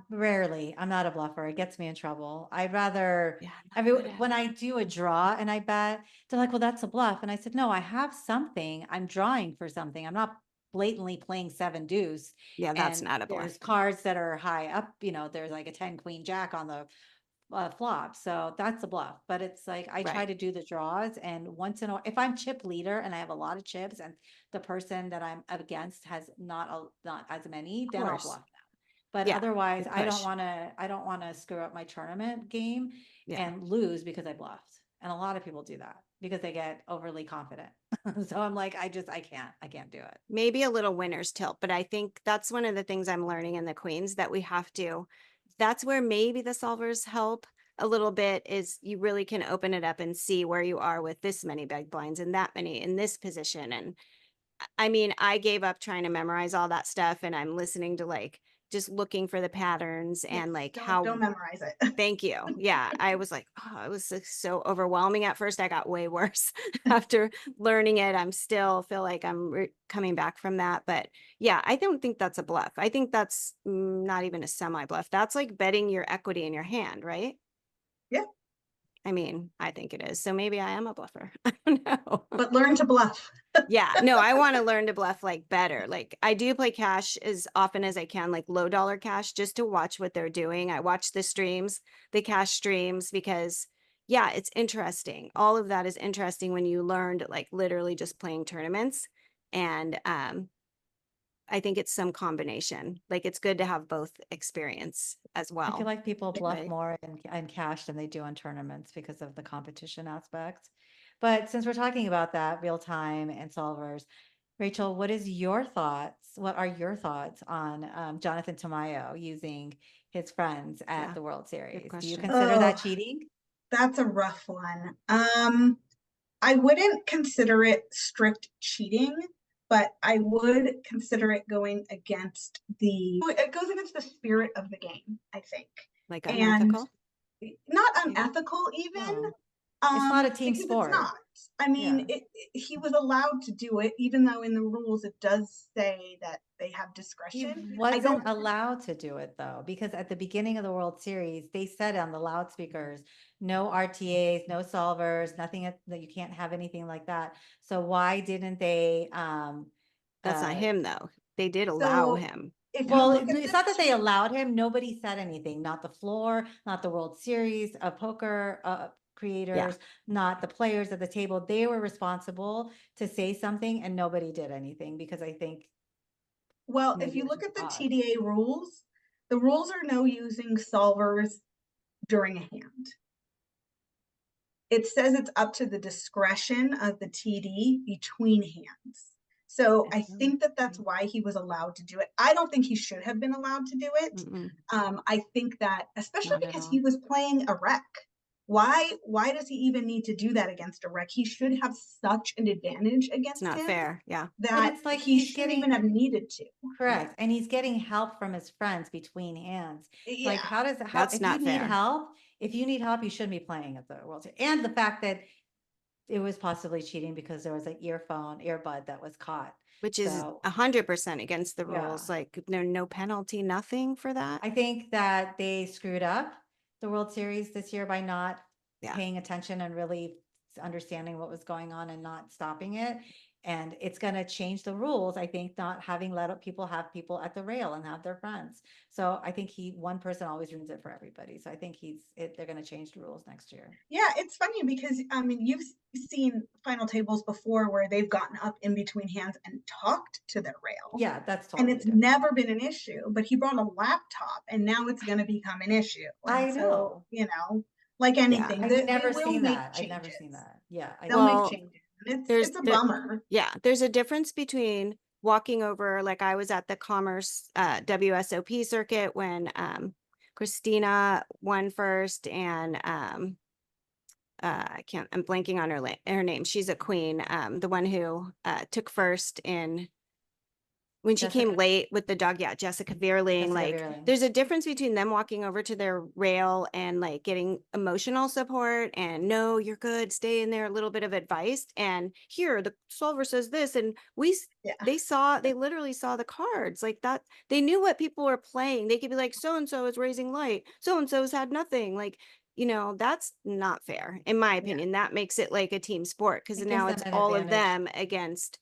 Rarely. I'm not a bluffer. It gets me in trouble. I'd rather Yeah, I'm not good at when I do a draw and I bet, they're like, well, that's a bluff. And I said, no, I have something. I'm drawing for something. I'm not blatantly playing 7 deuce. Yeah, that's And not a bluff. there's cards that are high up, there's like a 10 queen jack on the flop. So that's a bluff. But it's like I try Right. to do the draws, and once in a while, if I'm chip leader and I have a lot of chips and the person that I'm up against has not as many, then I'll course. bluff them. But Yeah, otherwise, you I don't push. want to screw up my tournament game Yeah. and lose because I bluffed. And a lot of people do that because they get overly confident. So I'm like, I can't do it. Maybe a little winner's tilt, but I think that's one of the things I'm learning in the Queens, that we have to, that's where maybe the solvers help a little bit, is you really can open it up and see where you are with this many big blinds and that many in this position. And I mean, I gave up trying to memorize all that stuff, and I'm listening to, like, just looking for the patterns and Yes, like don't memorize it. Thank you. Yeah, I was like, oh, it was so overwhelming at first. I got way worse after learning it. I'm still feel like I'm coming back from that. But yeah, I don't think that's a bluff. I think that's not even a semi bluff. That's like betting your equity in your hand, right? Yeah. I mean, I think it is. So maybe I am a bluffer. I don't know. But learn to bluff. Yeah, no, I want to learn to bluff like better. Like, I do play cash as often as I can, like low dollar cash, just to watch what they're doing. I watch the streams, the cash streams, because yeah, it's interesting. All of that is interesting when you learned, like, literally just playing tournaments. And I think it's some combination. Like, it's good to have both experience as I well. feel like people bluff Right. more in cash than they do in tournaments because of the competition aspect. But since we're talking about that real time and solvers, Rachel, what is your thoughts? What are your thoughts on Jonathon Tamayo using his friends at Yeah, the World Series? Do you question. consider that Oh, cheating? that's a rough one. I wouldn't consider it strict cheating, but I would consider it going against it goes against the spirit of the game, I think. Like And unethical? not Maybe? unethical even. Oh, it's not a team because it's sport. not. I mean, Yeah. he was allowed to do it, even though in the rules it does say that they have He discretion. wasn't allowed to do it though, because at the beginning of the World Series, they said on the loudspeakers, no RTAs, no solvers, nothing that you can't have anything like that. So why didn't they That's not him, though. They did allow So him. if you well, look at it's not that they allowed him. Nobody said anything. Not the floor, not the World Series of poker Yeah. creators, not the players at the table. They were responsible to say something, and nobody did anything because I think well, if maybe you it was look at the odd. TDA rules, the rules are no using solvers during a hand. It says it's up to the discretion of the TD between hands. So I Mhm. think that that's why he was allowed to do it. I don't think he should have been allowed to do it. Mm-mm, I think that, especially not at because all. he was playing a wreck. Why does he even need to do that against a wreck? He should have such an advantage It's against not him fair. Yeah. And that it's like he he's shouldn't getting even have needed to. correct, and he's getting help from his friends between hands. Like, Yeah. how does how That's if not fair. if you need help, you shouldn't be playing at the World Series. And the fact that it was possibly cheating because there was an earbud that was caught. Which is So 100% against the yeah, rules. Like no penalty, nothing for that. I think that they screwed up the World Series this year by not Yeah. paying attention and really understanding what was going on and not stopping it. And it's going to change the rules. I think not having people have people at the rail and have their friends. So I think one person always ruins it for everybody. So I think they're going to change the rules next year. Yeah, it's funny because I mean you've seen final tables before where they've gotten up in between hands and talked to their rail. Yeah, that's And totally it's different. never been an issue, but he brought a laptop and now it's going to become an issue. I And so, know. you know, like anything, I've they never will seen make that. I've never changes. seen that. Yeah. They'll make Well, changes. And there's it's a bummer. yeah, there's a difference between walking over, like I was at the Commerce WSOP circuit when Christina won first, and I'm blanking on her name. She's a queen, the one who took first in when she came Jessica? late with the dog. Yeah, Jessica Veerling. Jessica Like Veerling. there's a difference between them walking over to their rail and like getting emotional support and no, you're good, stay in there, a little bit of advice. And here the solver says this, and Yeah. they literally saw the cards like that. They knew what people were playing. They could be like, so and so is raising light, so and so's had nothing. Like, that's not fair in my opinion. That makes it like a team sport because It gives now them it's an all of advantage. them against.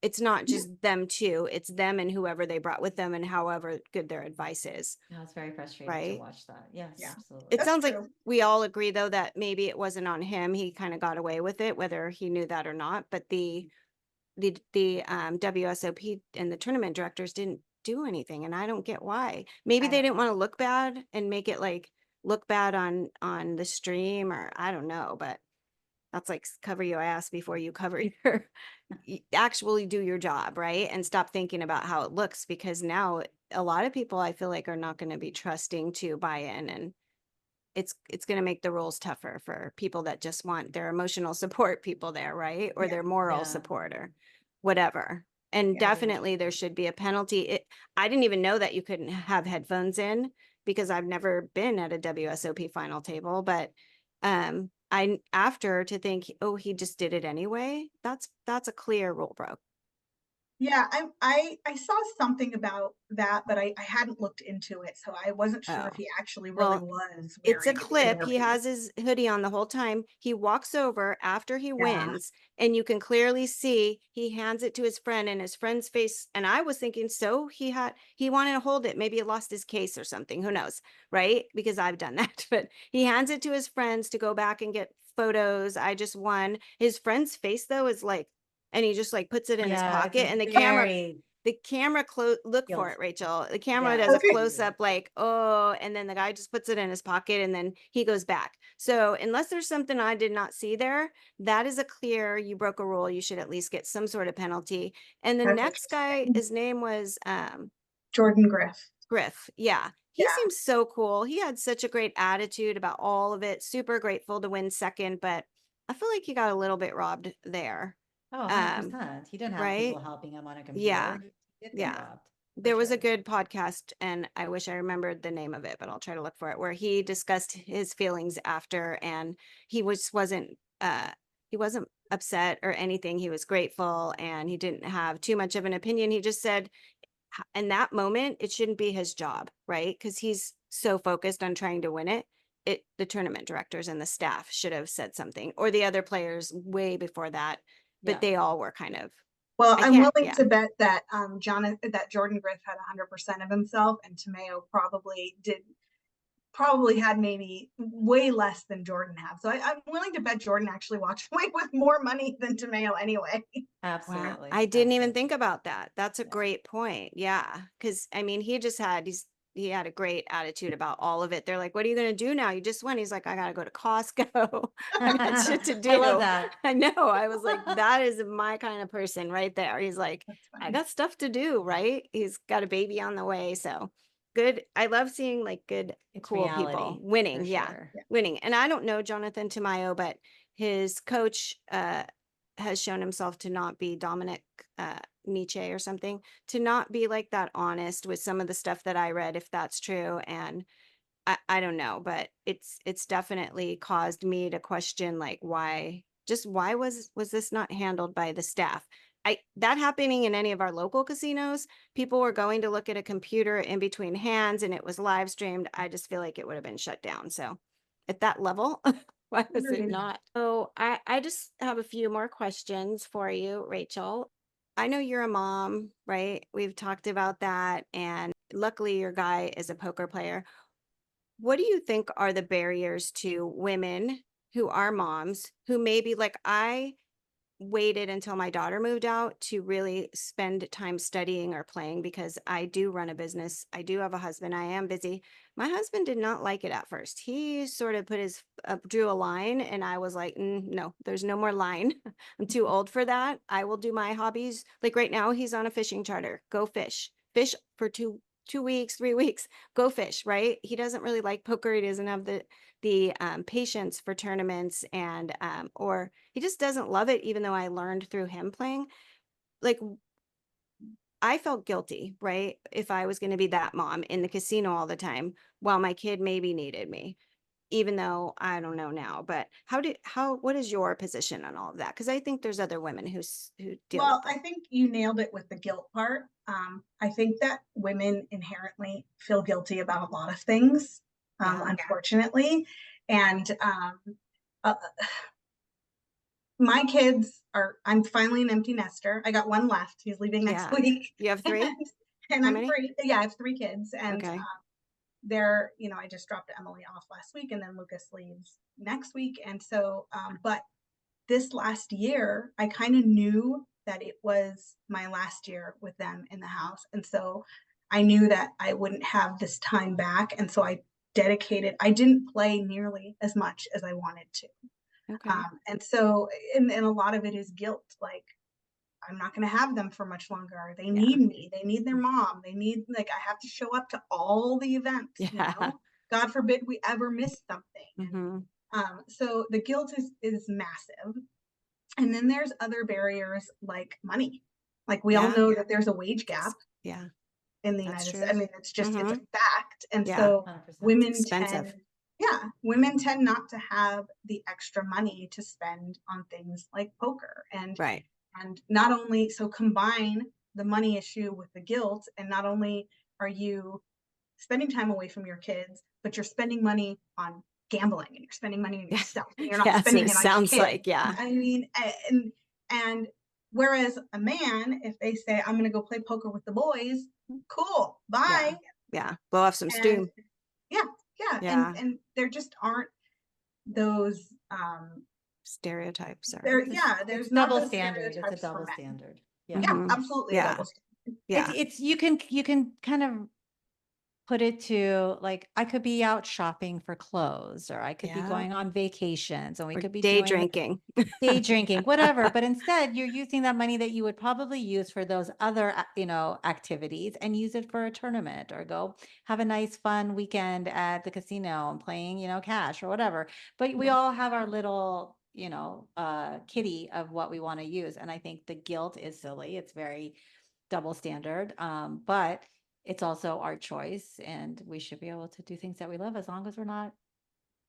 It's not just them two, it's them and whoever they brought with them and however good their advice is, No, it's very frustrating to right? watch that. Yes, Yeah. absolutely. It That's sounds like true. we all agree though that maybe it wasn't on him. He kind of got away with it, whether he knew that or not. But the WSOP and the tournament directors didn't do anything, and I don't get why. Maybe they didn't want to look bad and make it like look bad on the stream, or I don't know, but that's like cover your ass before you cover your actually do your job, right? And stop thinking about how it looks, because now a lot of people I feel like are not going to be trusting to buy in, and it's going to make the rules tougher for people that just want their emotional support people there, right? Or Yeah. their moral Yeah. support or whatever. And Yeah. definitely there should be a penalty. I didn't even know that you couldn't have headphones in because I've never been at a WSOP final table, but I after to think, oh, he just did it anyway. That's a clear rule broke. Yeah, I saw something about that, but I hadn't looked into it, so I wasn't sure if Oh, he actually really well, was it's a wearing it clip. or He has his hoodie on the whole time. He walks over after he Yeah. wins, and you can clearly see he hands it to his friend, and his friend's face. And I was thinking, so he wanted to hold it. Maybe he lost his case or something. Who knows, right? Because I've done that. But he hands it to his friends to go back and get photos. I just won. His friend's face though is like, and he just like puts it in his Yeah, pocket, it's and very the camera look for guilt. it, Rachel. The camera Yeah. does a Okay. close up like, oh, and then the guy just puts it in his pocket and then he goes back. So unless there's something I did not see there, that is a clear, you broke a rule. You should at least get some sort of penalty. And the That's next guy, interesting. his name was Jordan Griff. Griff. Yeah. He Yeah. seems so cool. He had such a great attitude about all of it. Super grateful to win second, but I feel like he got a little bit robbed there. Oh, 100%. He didn't have right? people helping him on a Yeah. computer. He did get Yeah. robbed. There was a sure. good podcast, and I wish I remembered the name of it, but I'll try to look for it, where he discussed his feelings after, and he wasn't he wasn't upset or anything. He was grateful, and he didn't have too much of an opinion. He just said in that moment it shouldn't be his job, right? Because he's so focused on trying to win it. The tournament directors and the staff should have said something, or the other players way before that, but Yeah. they all were kind of. Well, I'm willing yeah. to bet that that Jordan Griff had 100% of himself, and Tamayo probably had maybe way less than Jordan had. So I'm willing to bet Jordan actually walked away with more money than Tamayo anyway. Wow. Absolutely. I didn't even Absolutely. think about that. That's a Yeah. great point. Yeah. Cause I mean, he just had, he had a great attitude about all of it. They're like, "What are you going to do now? You just won." He's like, "I got to go to Costco. I got shit to do." I love that. I know. I was like, that is my kind of person right there. He's like, That's I funny. got stuff to do, right? He's got a baby on the way. So good. I love seeing like good, It's cool reality, people for winning. Yeah. sure. Winning. And I don't know Jonathon Tamayo, but his coach has shown himself to not be Dominic Nietzsche or something, to not be like that honest with some of the stuff that I read, if that's true. And I don't know, but it's definitely caused me to question like why was this not handled by the staff? That happening in any of our local casinos, people were going to look at a computer in between hands and it was live streamed. I just feel like it would have been shut down. So at that level, why was it Agreed. not? So I just have a few more questions for you, Rachel. I know you're a mom, right? We've talked about that. And luckily your guy is a poker player. What do you think are the barriers to women who are moms who maybe like I waited until my daughter moved out to really spend time studying or playing because I do run a business. I do have a husband. I am busy. My husband did not like it at first. He sort of put his drew a line and I was like, no, there's no more line. I'm too old for that. I will do my hobbies. Like right now he's on a fishing charter. Go fish. Fish for 2 weeks, 3 weeks, go fish, right? He doesn't really like poker. He doesn't have the patience for tournaments and or he just doesn't love it, even though I learned through him playing. Like I felt guilty, right? If I was going to be that mom in the casino all the time while my kid maybe needed me, even though I don't know now. But what is your position on all of that? Because I think there's other women who deal Well, with that. I think you nailed it with the guilt part. I think that women inherently feel guilty about a lot of things, Yeah. unfortunately. And uh, my kids I'm finally an empty nester. I got one left. He's leaving next Yeah. week. You have 3? And How I'm many? 3. Yeah, I have 3 kids. And Okay. they're, I just dropped Emily off last week and then Lucas leaves next week. And so, but this last year, I kind of knew that it was my last year with them in the house. And so I knew that I wouldn't have this time back. And so I didn't play nearly as much as I wanted to. Okay. And so, and a lot of it is guilt. Like, I'm not going to have them for much longer. They need me. They need their mom. They need, like, I have to show up to all the events, Yeah. God forbid we ever miss something. Mm-hmm. So the guilt is massive. And then there's other barriers like money. Like we all know that there's a wage gap Yeah. in the That's United true. States. I mean, it's just, it's a Mhm. fact. And Yeah. so 100%. women Expensive. women tend not to have the extra money to spend on things like poker. Right. And not only, so combine the money issue with the guilt, and not only are you spending time away from your kids, but you're spending money on gambling and you're spending money on yourself and you're not Yes, spending it it on your sounds kids. like, yeah. I mean, and whereas a man, if they say, I'm going to go play poker with the boys, cool, bye. Yeah. Blow off some And steam. yeah. Yeah. And there just aren't those, Stereotypes are. there's It's not double those standard. It's a stereotypes for double men. standard. Yeah. Yeah, Mhm. absolutely. Yeah. A double standard. Yeah. It's you can kind of put it to like I could be out shopping for clothes or I could be Yeah. going on vacations and we Or could be day doing drinking. day drinking, whatever. But instead, you're using that money that you would probably use for those other, activities and use it for a tournament or go have a nice, fun weekend at the casino and playing, cash or whatever. But we Yeah. all have our little, kitty of what we want to use. And I think the guilt is silly. It's very double standard. But it's also our choice and we should be able to do things that we love as long as we're not.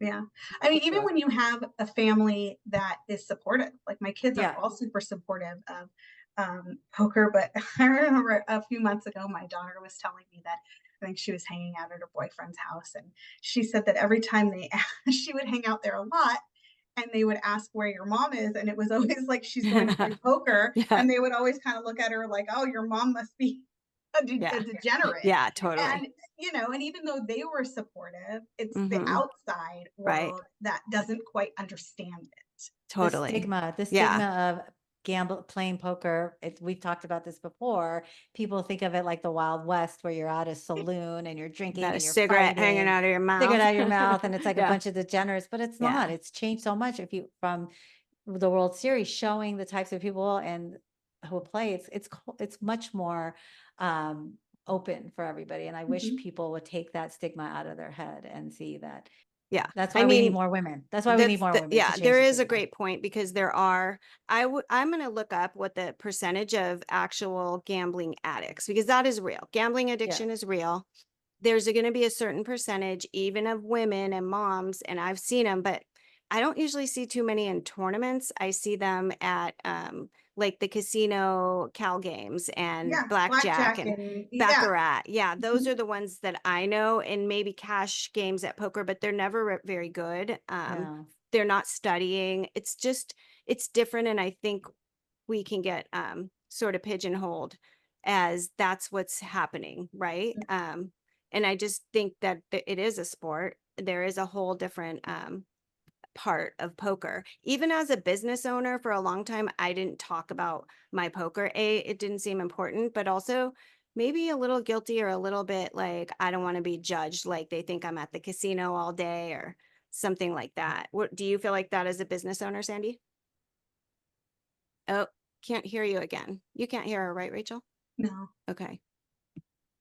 Yeah. I mean, even when you have a family that is supportive, like my kids are Yeah. all super supportive of poker. But I remember a few months ago, my daughter was telling me that I think she was hanging out at her boyfriend's house. And she said that every time she would hang out there a lot and they would ask where your mom is. And it was always like she's going to play poker. Yeah. And they would always kind of look at her like, oh, your mom must be a degenerate. Yeah, totally. And and even though they were supportive, it's the Mhm. outside Right. world that doesn't quite understand it. Totally. The Yeah. stigma of playing poker, we've talked about this before. People think of it like the Wild West, where you're at a saloon and you're drinking Got a and you're cigarette hanging fighting, out of your mouth. cigarette out of your mouth, and it's like a Yeah. bunch of degenerates, but it's not. Yeah. It's changed so much. If you from the World Series showing the types of people and who play, it's much more open for everybody. And I wish Mhm. people would take that stigma out of their head and see that. Yeah. That's I why we need mean, more women. That's why we need more women to yeah, change there the is a stigma. great point, because there are, I'm going to look up what the percentage of actual gambling addicts, because that is real. Gambling addiction is real. There's going to be a certain percentage, even of women and moms, and I've seen them, but I don't usually see too many in tournaments. I see them at like the casino Cal games and Yeah, blackjack blackjack and and baccarat. Yeah, those Mhm. are the ones that I know, and maybe cash games at poker, but they're never very good. Yeah. They're not studying. It's just, it's different, and I think we can get sort of pigeonholed as that's what's happening, right? And I just think that it is a sport. There is a whole different part of poker. Even as a business owner for a long time, I didn't talk about my poker. It didn't seem important, but also maybe a little guilty, or a little bit like, I don't want to be judged like they think I'm at the casino all day or something like that. What do you feel like that as a business owner, Sandy? Oh, can't hear you again. You can't hear her, right, Rachel? No. Okay.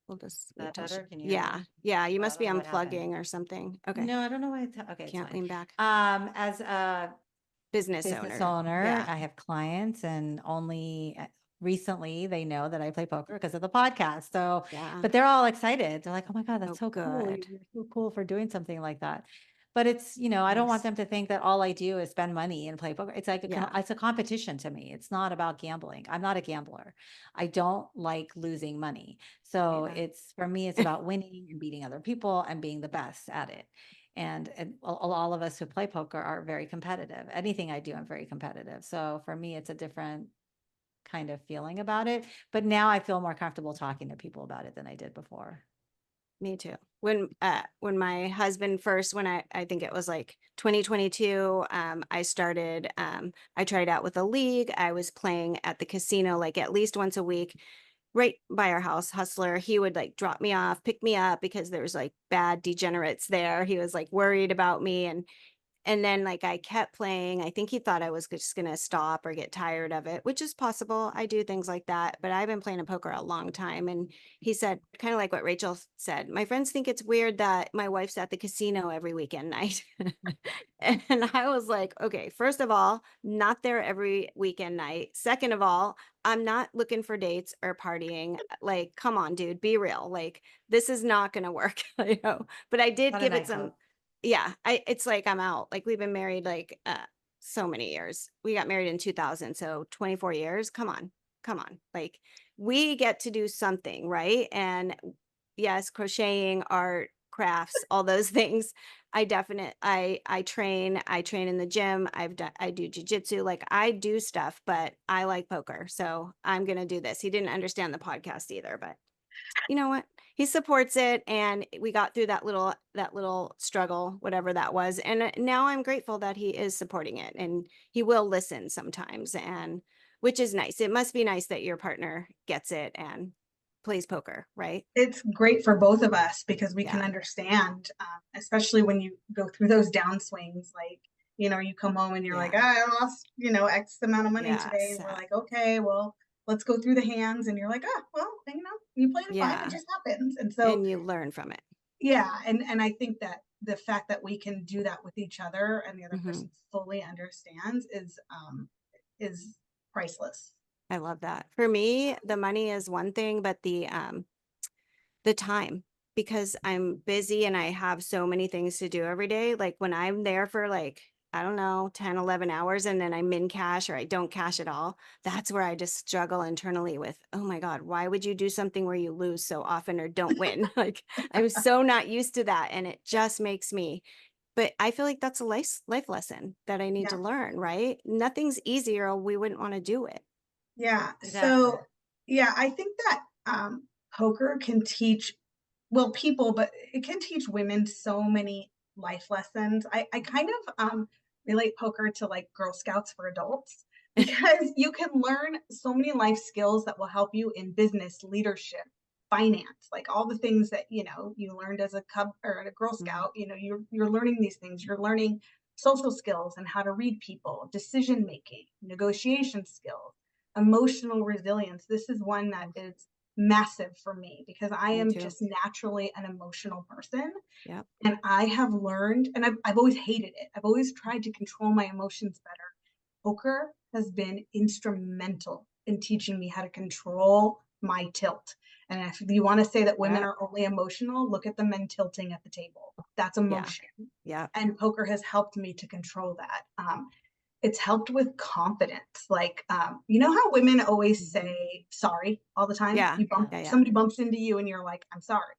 We'll just wait That till better? Can you hear yeah. me? Yeah, you Oh, I must be don't know what happened. unplugging or something. Okay. No, I don't know why okay, it's Can't fine. lean back. As a Business business owner. owner, Yeah. I have clients, and only recently they know that I play poker because of the podcast. So, Yeah. but they're all excited. They're like, "Oh my God, that's Oh, so cool. good. You're so cool for doing something like that." But it's, I don't want Nice. them to think that all I do is spend money and play poker. It's like Yeah. it's a competition to me. It's not about gambling. I'm not a gambler. I don't like losing money. So Either. it's, for me, it's about winning and beating other people and being the best at it. And all of us who play poker are very competitive. Anything I do, I'm very competitive. So for me, it's a different kind of feeling about it. But now I feel more comfortable talking to people about it than I did before. Me too. When my husband first, when I think it was like 2022, I started, I tried out with a league. I was playing at the casino like at least once a week, right by our house. Hustler, he would like drop me off, pick me up, because there was like bad degenerates there. He was like worried about me, and then like I kept playing. I think he thought I was just going to stop or get tired of it, which is possible. I do things like that, but I've been playing poker a long time. And he said, kind of like what Rachel said, my friends think it's weird that my wife's at the casino every weekend night. And I was like, okay, first of all, not there every weekend night. Second of all, I'm not looking for dates or partying. Like, come on, dude, be real. Like, this is not going to work, but I did Not a give it some, nightclub. yeah, it's like I'm out. Like, we've been married like so many years. We got married in 2000, so 24 years. Come on. Come on. Like, we get to do something, right? And yes, crocheting, art, crafts, all those things. I train in the gym. I do jujitsu. Like, I do stuff, but I like poker. So I'm going to do this. He didn't understand the podcast either, but you know what? He supports it, and we got through that little struggle, whatever that was. And now I'm grateful that he is supporting it, and he will listen sometimes, and which is nice. It must be nice that your partner gets it and plays poker, right? It's great for both of us because we can Yeah. understand, especially when you go through those downswings. Like, you come home and you're like, Yeah. I lost, X amount of money today. Yes. And we're like, okay, well, let's go through the hands. And you're like, well, you play the fine, it Yeah. just happens. And so, And you learn from it. yeah. And I think that the fact that we can do that with each other and the other Mhm. person fully understands is priceless. I love that. For me, the money is one thing, but the time, because I'm busy and I have so many things to do every day. Like, when I'm there for like, I don't know, 10, 11 hours, and then I min cash or I don't cash at all, that's where I just struggle internally with, oh my God, why would you do something where you lose so often or don't win? Like, I'm so not used to that. And it just makes me, but I feel like that's a life lesson that I need to Yeah. learn, right? Nothing's easier, or we wouldn't want to do it. Yeah. Exactly. So, yeah, I think that poker can teach, well, people, but it can teach women so many life lessons. I kind of relate poker to like Girl Scouts for adults. because you can learn so many life skills that will help you in business, leadership, finance, like all the things that, you know, you learned as a Cub or a Girl Scout. You know, you're learning these things. You're learning social skills and how to read people, decision making, negotiation skills, emotional resilience. This is one that is massive for me because I am just naturally an emotional person. Yep. And I have learned, and I've always hated it. I've always tried to control my emotions better. Poker has been instrumental in teaching me how to control my tilt. And if you want to say that women are only emotional, look at the men tilting at the table. That's emotion. Yeah. And poker has helped me to control that. It's helped with confidence. Like, you know how women always say sorry all the time? Yeah. Somebody bumps into you and you're like, I'm sorry.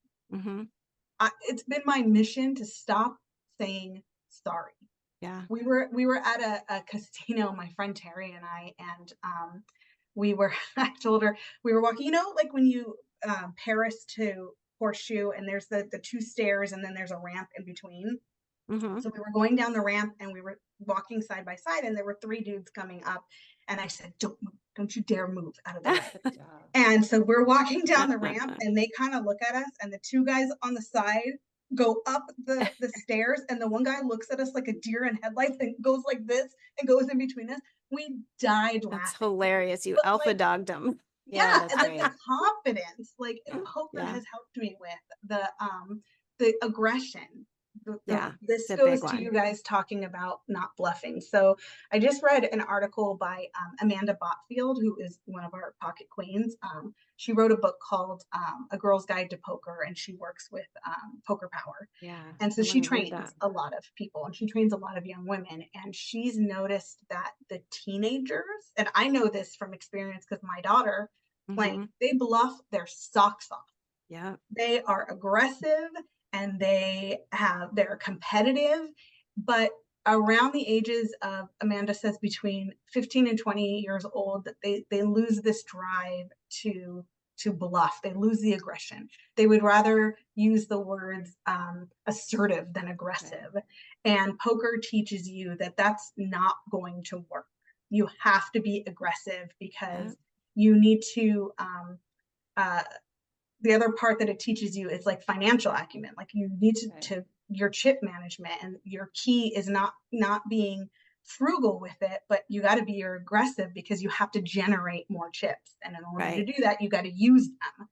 It's been my mission to stop saying sorry. Yeah. We were at a casino, my friend Terry and I, and I told her, we were walking, you know, like when you Paris to Horseshoe and there's the 2 stairs and then there's a ramp in between. So we were going down the ramp and we were walking side by side and there were 3 dudes coming up and I said, don't move, don't you dare move out of the way. And so we're walking down the ramp and they kind of look at us and the 2 guys on the side go up the stairs and the one guy looks at us like a deer in headlights and goes like this and goes in between us. We died laughing. That's hilarious. You alpha dogged them. Yeah, and like the confidence, like poker has helped me with the aggression. This goes to you guys talking about not bluffing. So I just read an article by Amanda Botfeld, who is one of our pocket queens. She wrote a book called A Girl's Guide to Poker, and she works with Poker Power. Yeah. And so she trains a lot of people and she trains a lot of young women. And she's noticed that the teenagers, and I know this from experience because my daughter playing, they bluff their socks off. Yeah. They are aggressive and they're competitive, but around the ages of, Amanda says, between 15 and 20 years old, that they lose this drive to bluff. They lose the aggression. They would rather use the words assertive than aggressive. And poker teaches you that that's not going to work. You have to be aggressive because you need to the other part that it teaches you is like financial acumen. Like you need to your chip management, and your key is not being frugal with it, but you got to be aggressive because you have to generate more chips. And in order to do that, you got to use them.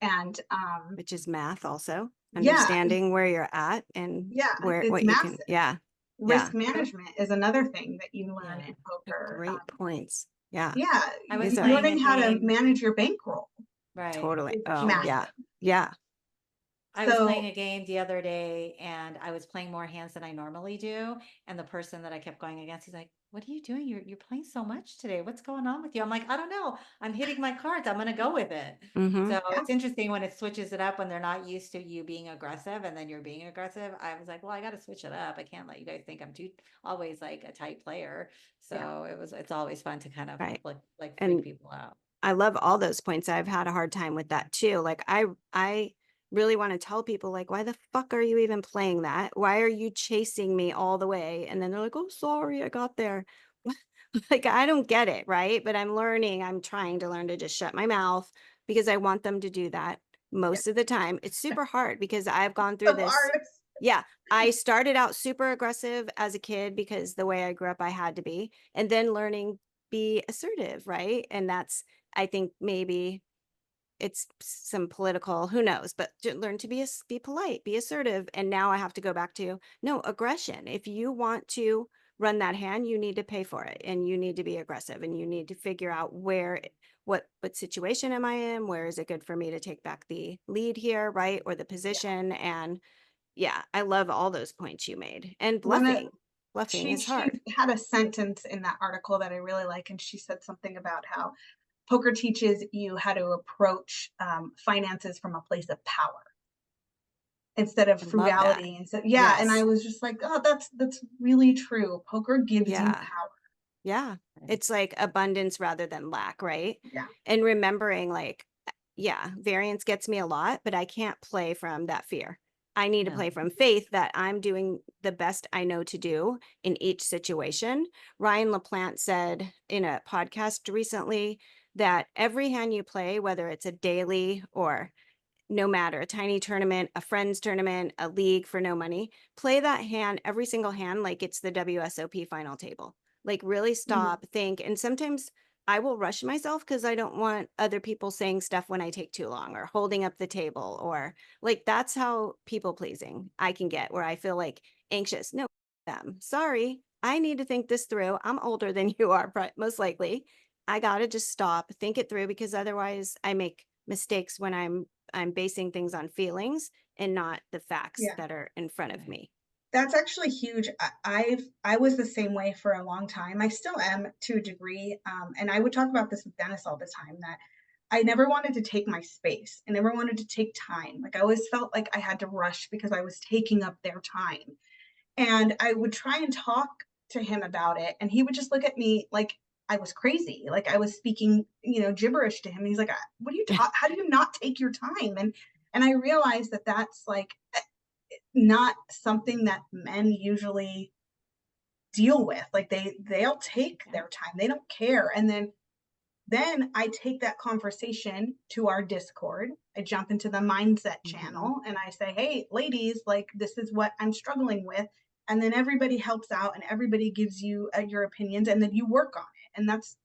And which is math also. Understanding where you're at and where what massive. You can risk management is another thing that you learn in poker. Great points. Yeah. I was learning how to manage your bankroll. Right. Totally. Oh, massive. Yeah. I was playing a game the other day and I was playing more hands than I normally do. And the person that I kept going against, he's like, what are you doing? You're playing so much today. What's going on with you? I'm like, I don't know. I'm hitting my cards. I'm going to go with it. So it's interesting when it switches it up when they're not used to you being aggressive and then you're being aggressive. I was like, well, I got to switch it up. I can't let you guys think I'm always like a tight player. So it's always fun to kind of like freak people out. I love all those points. I've had a hard time with that too. Like I really want to tell people, like, why the fuck are you even playing that? Why are you chasing me all the way? And then they're like, oh, sorry, I got there. Like, I don't get it. Right. But I'm trying to learn to just shut my mouth because I want them to do that most of the time. It's super hard because I've gone through this. Yeah. I started out super aggressive as a kid because the way I grew up, I had to be, and then learning be assertive. Right. And that's, I think maybe it's some political, who knows, but to learn to be polite, be assertive. And now I have to go back to aggression. If you want to run that hand, you need to pay for it and you need to be aggressive and you need to figure out what situation am I in? Where is it good for me to take back the lead here? Right. Or the position. And I love all those points you made. And bluffing is hard. She had a sentence in that article that I really like. And she said something about how poker teaches you how to approach finances from a place of power instead of frugality. And so, and I was just like, oh, that's really true. Poker gives you power. Yeah. It's like abundance rather than lack, right? Yeah. And remembering, like, variance gets me a lot, but I can't play from that fear. I need to No. play from faith that I'm doing the best I know to do in each situation. Ryan LaPlante said in a podcast recently that every hand you play, whether it's a daily or no matter, a tiny tournament, a friend's tournament, a league for no money, play that hand, every single hand, like it's the WSOP final table. Like really stop, think. And sometimes I will rush myself because I don't want other people saying stuff when I take too long or holding up the table, or like that's how people pleasing I can get, where I feel like anxious. No, them. Sorry, I need to think this through. I'm older than you are, most likely. I got to just stop, think it through, because otherwise I make mistakes when I'm basing things on feelings and not the facts Yeah. that are in front of me. That's actually huge. I was the same way for a long time. I still am to a degree. And I would talk about this with Dennis all the time, that I never wanted to take my space. I never wanted to take time. Like I always felt like I had to rush because I was taking up their time. And I would try and talk to him about it. And he would just look at me like I was crazy. Like I was speaking, gibberish to him. He's like, what are you how do you not take your time? And I realized that that's like not something that men usually deal with. Like they'll take their time. They don't care. And then I take that conversation to our Discord. I jump into the mindset channel and I say, hey, ladies, like this is what I'm struggling with. And then everybody helps out and everybody gives you your opinions, and then you work on it. And that's,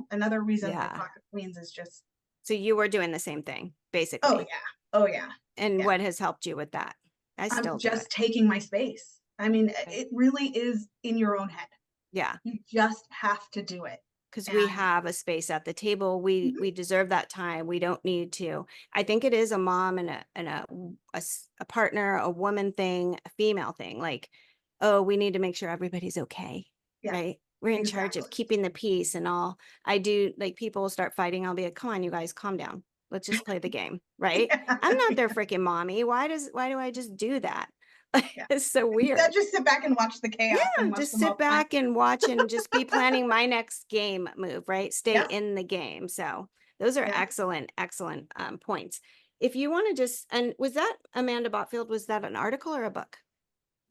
another reason for Pocket Queens is just. So you were doing the same thing, basically. Oh, yeah. Oh, yeah. And what has helped you with that? I'm just taking my space. I mean, it really is in your own head. Yeah. You just have to do it. Because we have a space at the table. We deserve that time. We don't need to. I think it is a mom and a partner, a woman thing, a female thing. Like, oh, we need to make sure everybody's okay. Yeah, right? We're in charge of keeping the peace and all. I do, like, people will start fighting. I'll be like, come on, you guys, calm down. Let's just play the game, right? I'm not their freaking mommy. Why do I just do that? It's so weird. Just sit back and watch the chaos. Yeah, just sit back and watch and just be planning my next game move, right? Stay in the game. So those are excellent points. If you want to just, and was that Amanda Botfeld, was that an article or a book?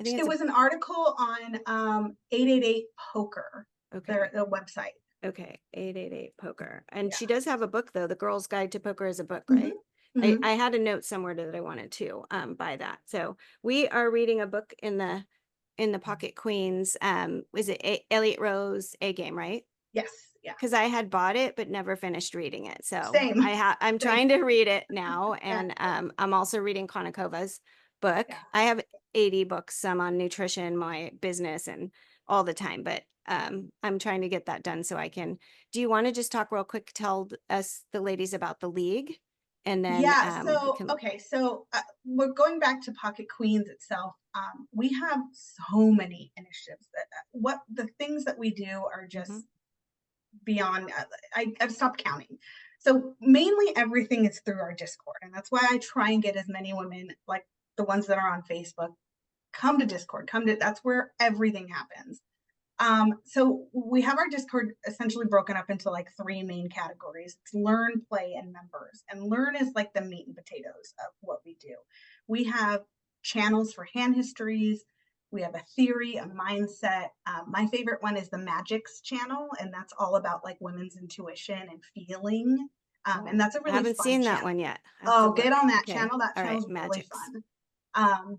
I think it was an article on 888 Poker, their website. Okay, 888 Poker. And she does have a book, though. The Girl's Guide to Poker is a book, right? I had a note somewhere that I wanted to buy that. So we are reading a book in the Pocket Queens. Was it Elliot Rose A Game, right? Yes. Yeah. Because I had bought it but never finished reading it. So Same. I'm trying to read it now, and I'm also reading Konakova's book. I have 80 books, some on nutrition, my business, and all the time. But I'm trying to get that done so I can. Do you want to just talk real quick? Tell us, the ladies, about the league, and then So we're going back to Pocket Queens itself. We have so many initiatives. What the things that we do are just beyond. I've stopped counting. So mainly everything is through our Discord, and that's why I try and get as many women, like the ones that are on Facebook, come to Discord. That's where everything happens. So we have our Discord essentially broken up into like 3 main categories. It's learn, play, and members. And learn is like the meat and potatoes of what we do. We have channels for hand histories. We have a theory, a mindset. My favorite one is the Magics channel, and that's all about like women's intuition and feeling. And that's a really haven't fun seen channel. That one yet. Oh, get on that channel. That channel's really fun.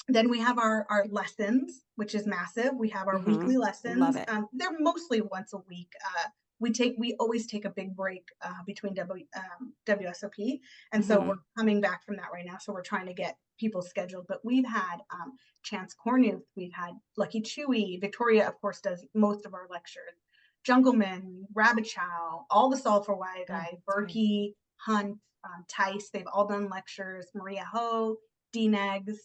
Then we have our lessons, which is massive. We have our weekly lessons. Love it. They're mostly once a week. We always take a big break between WSOP. And so we're coming back from that right now. So we're trying to get people scheduled. But we've had Chance Cornuth, we've had Lucky Chewy, Victoria, of course, does most of our lectures. Jungleman, Rabbit Chow, all the Solve for Why guys, Berkey, Hunt, Tice, they've all done lectures. Maria Ho, D-Negs,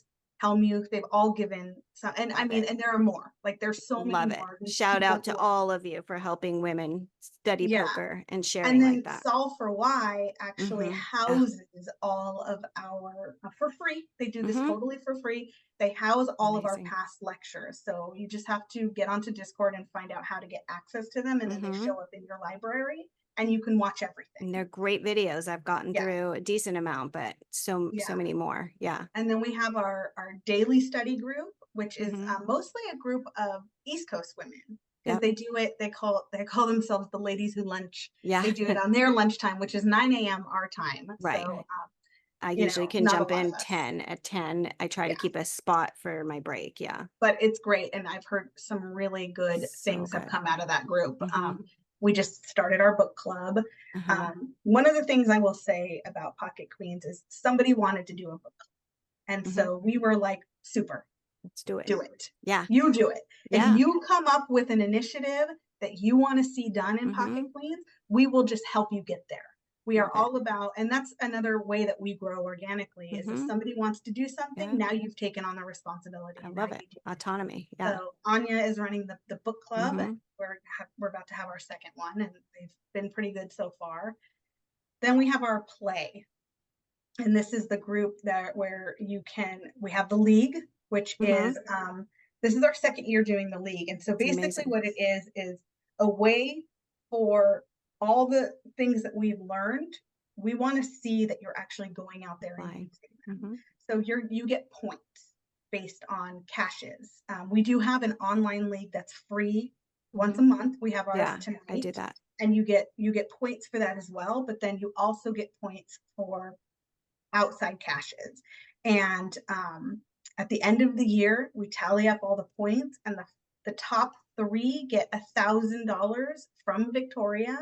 Helmuth, they've all given some, and and there are more. Like there's so many more. Shout out to all of you for helping women study poker and sharing and then like that. Solve for Why actually houses all of our for free. They do this totally for free. They house all of our past lectures. So you just have to get onto Discord and find out how to get access to them, and then they show up in your library. and you can watch everything. And they're great videos. I've gotten Yeah. through a decent amount, but so Yeah. many more. Yeah. And then we have our daily study group, which is Mhm. mostly a group of East Coast women, because Yep. they do it. They call themselves the ladies who lunch. Yeah. They do it on their lunchtime, which is 9 a.m. our time. Right. So I you usually know, can not a jump lot in of us. 10 at 10. I try to Yeah. keep a spot for my break. Yeah. But it's great, and I've heard some really good So things have good. come out of that group. Mhm. We just started our book club. Uh-huh. One of the things I will say about Pocket Queens is somebody wanted to do a book club, and Mhm. so we were like, super, Let's do it. do it. Yeah. You do it. Yeah. If you come up with an initiative that you want to see done in Pocket Queens, we will just help you get there. We are Love it. all about, and that's another way that we grow organically, is if somebody wants to do something, Yeah. now you've taken on the responsibility. I and love now it. you do it. Autonomy. Yeah. So Anya is running the book club, Mhm. and we're about to have our second one, and they've been pretty good so far. Then we have our play, and this is the group where we have the league, which is this is our second year doing the league, and so It's basically amazing. what it is a way for all the things that we've learned. We want to see that you're actually going out there and Fine. using them. Mhm. So you get points based on caches. We do have an online league that's free once a month. We have ours Yeah, tonight. I do that. And you get points for that as well, but then you also get points for outside caches. And at the end of the year, we tally up all the points, and the top 3 get $1,000 from Victoria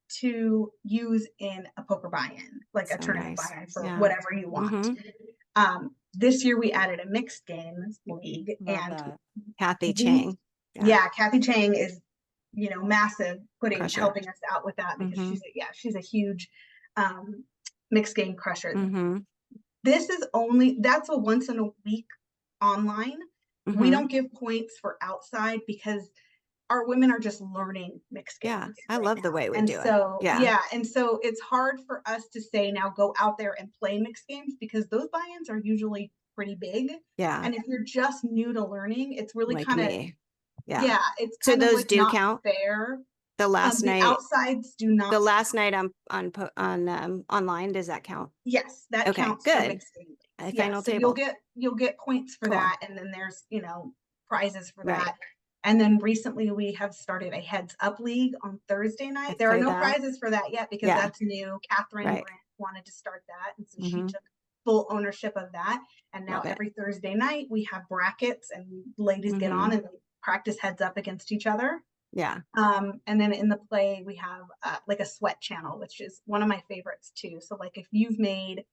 to use in a poker buy-in, like a So tournament nice. buy-in for Yeah. whatever you want. This year we added a mixed games league, Love and that. Kathy Chang. yeah, Kathy Chang is, massive, Crusher. helping us out with that, because she's a huge mixed game crusher. That's a once in a week online. We don't give points for outside because our women are just learning mixed games. Yeah, I love the way we do it. Yeah. And so it's hard for us to say now go out there and play mixed games, because those buy-ins are usually pretty big. Yeah. And if you're just new to learning, it's really Like kind of me. Yeah. it's So kind of those like do not count? fair. The last The night, outsides do not. the last night on online, does that count? Yes, that Okay, counts for good. mixed game. A Yeah, final so table. you'll get points for Cool. that, and then there's prizes for Right. that. And then recently we have started a heads up league on Thursday night. I've There are played no that. prizes for that yet, because Yeah. that's new. Catherine Right. Grant wanted to start that, and so she Mhm. took full ownership of that. And now Love it. every Thursday night we have brackets, and ladies get on and they practice heads up against each other. Yeah. And then in the play we have like a sweat channel, which is one of my favorites too. So like if you've made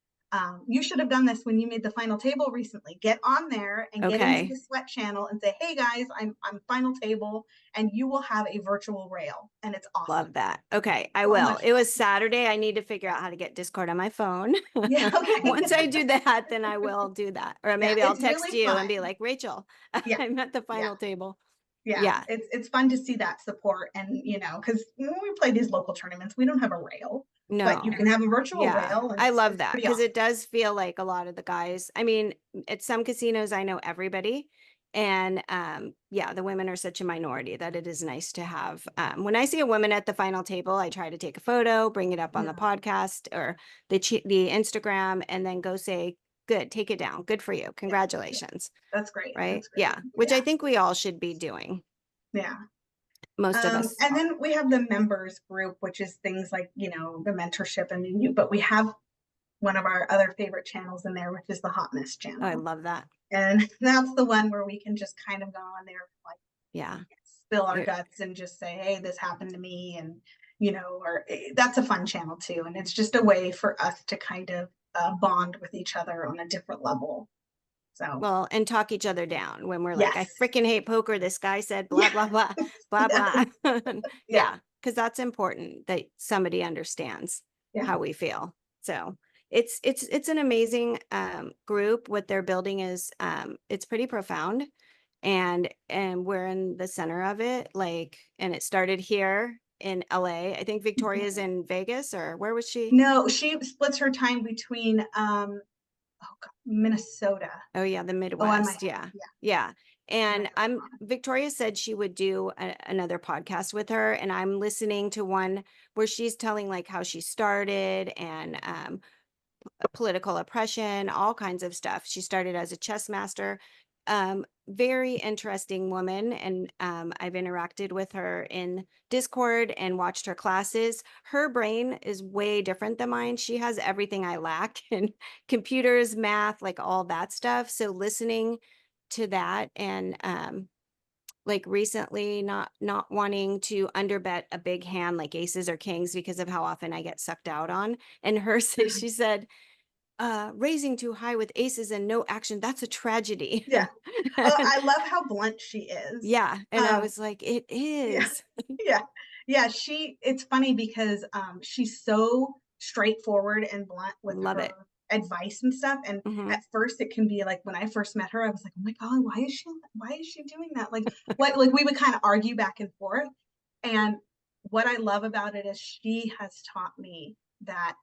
you should have done this when you made the final table recently. Get on there and get into the sweat channel and say, hey guys, I'm final table, and you will have a virtual rail, and it's awesome. Love that. Okay, I So will. much It was Saturday. I need to figure out how to get Discord on my phone. Yeah, okay. Once I do that, then I will do that. Or maybe I'll it's text really you and be fun. like, Rachel, Yeah. I'm at the final table. Yeah, it's fun to see that support, and because when we play these local tournaments, we don't have a rail. No. But you can have a virtual rail. And I love it's that, pretty because awesome. it does feel like a lot of the guys, I mean, at some casinos, I know everybody. And the women are such a minority that it is nice to have. When I see a woman at the final table, I try to take a photo, bring it up on the podcast or the Instagram, and then go say, good, take it down. Good for you. Congratulations. That's great. Right? That's great. Yeah. Which I think we all should be doing. Yeah. Most of us. And then we have the members group, which is things like, the mentorship, but we have one of our other favorite channels in there, which is the Hot Mess channel. Oh, I love that. And that's the one where we can just kind of go on there, like, spill our guts and just say, hey, this happened to me. And, or that's a fun channel too. And it's just a way for us to kind of bond with each other on a different level. So, well, and talk each other down when we're like, I freaking hate poker. This guy said blah, blah, blah, blah, blah. Yeah. Because that's important that somebody understands how we feel. So it's an amazing group. What they're building is it's pretty profound, and we're in the center of it. And it started here in LA. I think Victoria's in Vegas, or where was she? No, she splits her time between Minnesota. Oh yeah, the Midwest. Yeah. And Victoria said she would do another podcast with her, and I'm listening to one where she's telling like how she started and political oppression, all kinds of stuff. She started as a chess master. Very interesting woman, and I've interacted with her in Discord and watched her classes. Her brain is way different than mine. She has everything I lack in computers, math, like all that stuff. So listening to that and like recently not wanting to underbet a big hand like aces or kings because of how often I get sucked out on. And her she said, raising too high with aces and no action, that's a tragedy. Yeah. I love how blunt she is. Yeah. And I was like, it is. Yeah. It's funny because she's so straightforward and blunt with Love her it. advice and stuff. And at first it can be like, when I first met her, I was like, oh my God, why is she doing that? Like what, like we would kind of argue back and forth. And what I love about it is she has taught me that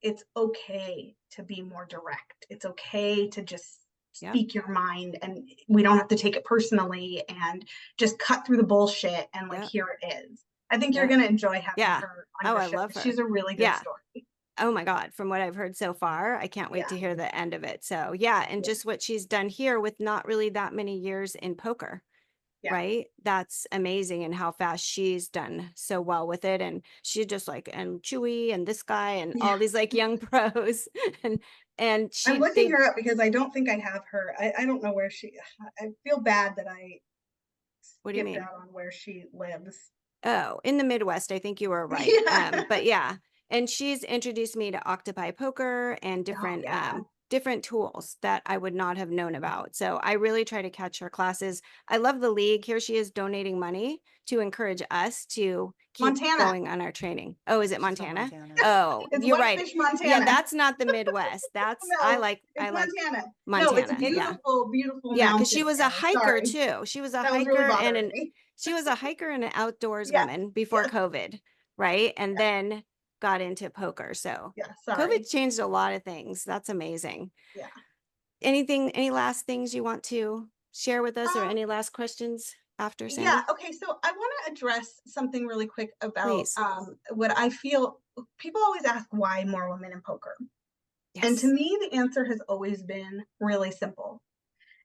it's okay to be more direct. It's okay to just speak your mind, and we don't have to take it personally and just cut through the bullshit and like, here it is. I think you're going to enjoy having her on your show. Love her. She's a really good story. Oh my God. From what I've heard so far, I can't wait to hear the end of it. So yeah. And just what she's done here with not really that many years in poker. Right. That's amazing. And how fast she's done so well with it. And she just like, and Chewy and this guy and all these like young pros and she, I'm looking her up because I don't think I have her. I don't know where I feel bad that I skipped out on where she lives. Oh, in the Midwest. I think you were right. But yeah. And she's introduced me to Octopi Poker and different different tools that I would not have known about. So I really try to catch her classes. I love the league. Here she is donating money to encourage us to keep going on our training. Oh, is it Montana? Oh, you're right. Montana. Yeah, that's not the Midwest. That's I like Montana. Montana. No, it's beautiful, beautiful. Yeah, because she was a hiker too. She was a hiker and she was a hiker and an outdoors woman before COVID, right? And then got into poker. So COVID changed a lot of things. That's amazing. Yeah. Any last things you want to share with us or any last questions after Sandy? Yeah. Okay. So I want to address something really quick about what I feel. People always ask why more women in poker. Yes. And to me, the answer has always been really simple.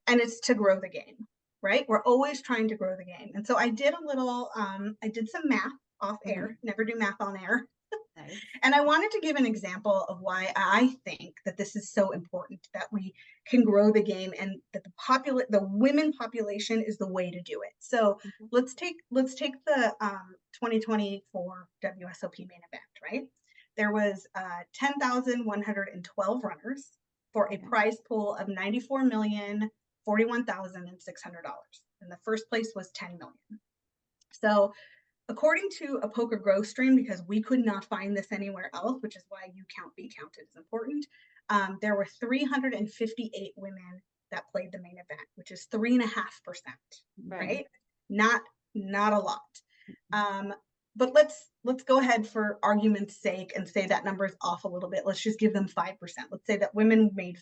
And it's to grow the game, right? We're always trying to grow the game. And so I did a little, I did some math off air, never do math on air. Nice. And I wanted to give an example of why I think that this is so important, that we can grow the game and that the women population is the way to do it. So let's take the 2024 WSOP main event, right? There was 10,112 runners for a prize pool of $94,041,600. And the first place was $10 million. So according to a poker growth stream, because we could not find this anywhere else, which is why you count be counted is important, there were 358 women that played the main event, which is 3.5%, right? Not a lot. But let's go ahead for argument's sake and say that number is off a little bit. Let's just give them 5%. Let's say that women made 5%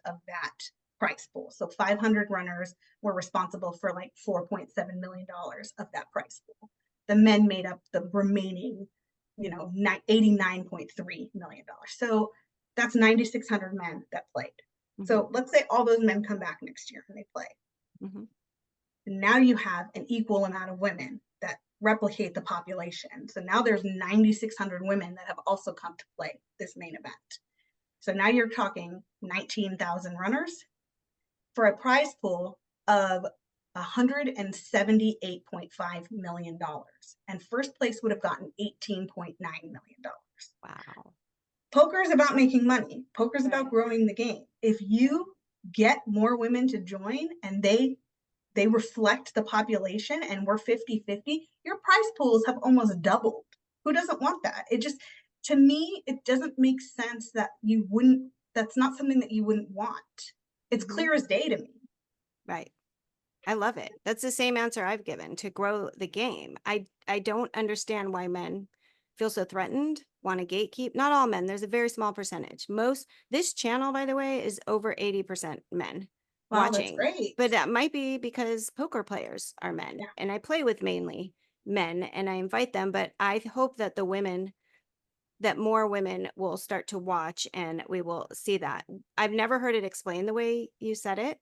of that price pool. So 500 runners were responsible for like $4.7 million of that price pool. The men made up the remaining, $89.3 million. So that's 9,600 men that played. So let's say all those men come back next year and they play. And now you have an equal amount of women that replicate the population. So now there's 9,600 women that have also come to play this main event. So now you're talking 19,000 runners for a prize pool of $178.5 million. And first place would have gotten $18.9 million. Wow. Poker is about making money. Poker is about growing the game. If you get more women to join and they reflect the population and we're 50-50, your prize pools have almost doubled. Who doesn't want that? It just, to me, it doesn't make sense that that's not something that you wouldn't want. It's clear as day to me. Right. I love it. That's the same answer I've given, to grow the game. I don't understand why men feel so threatened, want to gatekeep. Not all men. There's a very small percentage. This channel, by the way, is over 80% men, Wow, that's watching. great. But that might be because poker players are men, Yeah. and I play with mainly men, and I invite them. But I hope that that more women will start to watch, and we will see that. I've never heard it explained the way you said it.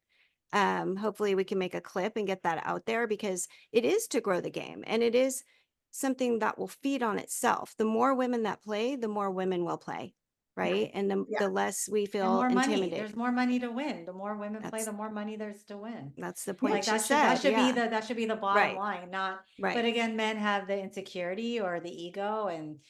Hopefully we can make a clip and get that out there, because it is to grow the game, and it is something that will feed on itself. The more women that play, the more women will play, Yeah. right? And the Yeah. less we And feel more money. intimidated. There's more money to win. The more women play, That's the more money there's to win. that's the point Like she that said. should be Yeah. that should be the bottom Right. line, not, but Right. again, men have the insecurity or the ego, and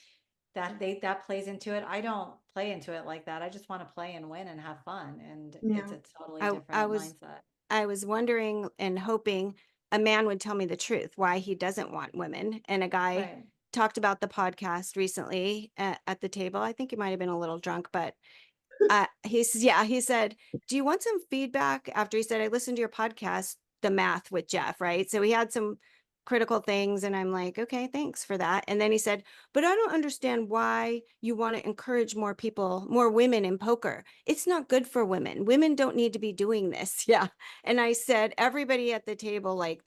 that plays into it. I don't play into it like that. I just want to play and win and have fun. And it's Yeah. a totally I different was mindset. I was wondering and hoping a man would tell me the truth, why he doesn't want women. And a guy Right. talked about the podcast recently at the table. I think he might have been a little drunk, but he said, do you want some feedback? After he said, I listened to your podcast, The Math with Jeff, right? So he had some critical things, and I'm like, okay, thanks for that. And then he said, but I don't understand why you want to encourage more people, more women in poker. It's not good for women. Women don't need to be doing this. Yeah. And I said, everybody at the table, like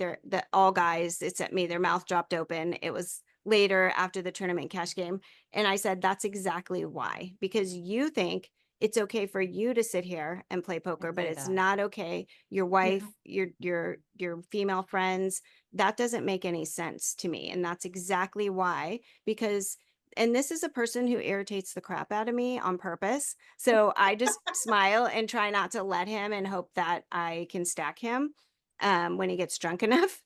all guys except me, their mouth dropped open. It was later after the tournament cash game. And I said, that's exactly why, because you think it's okay for you to sit here and play poker, And but play it's that. not okay. Your wife, your female friends, that doesn't make any sense to me. And that's exactly why, because, and this is a person who irritates the crap out of me on purpose. So I just smile and try not to let him, and hope that I can stack him when he gets drunk enough.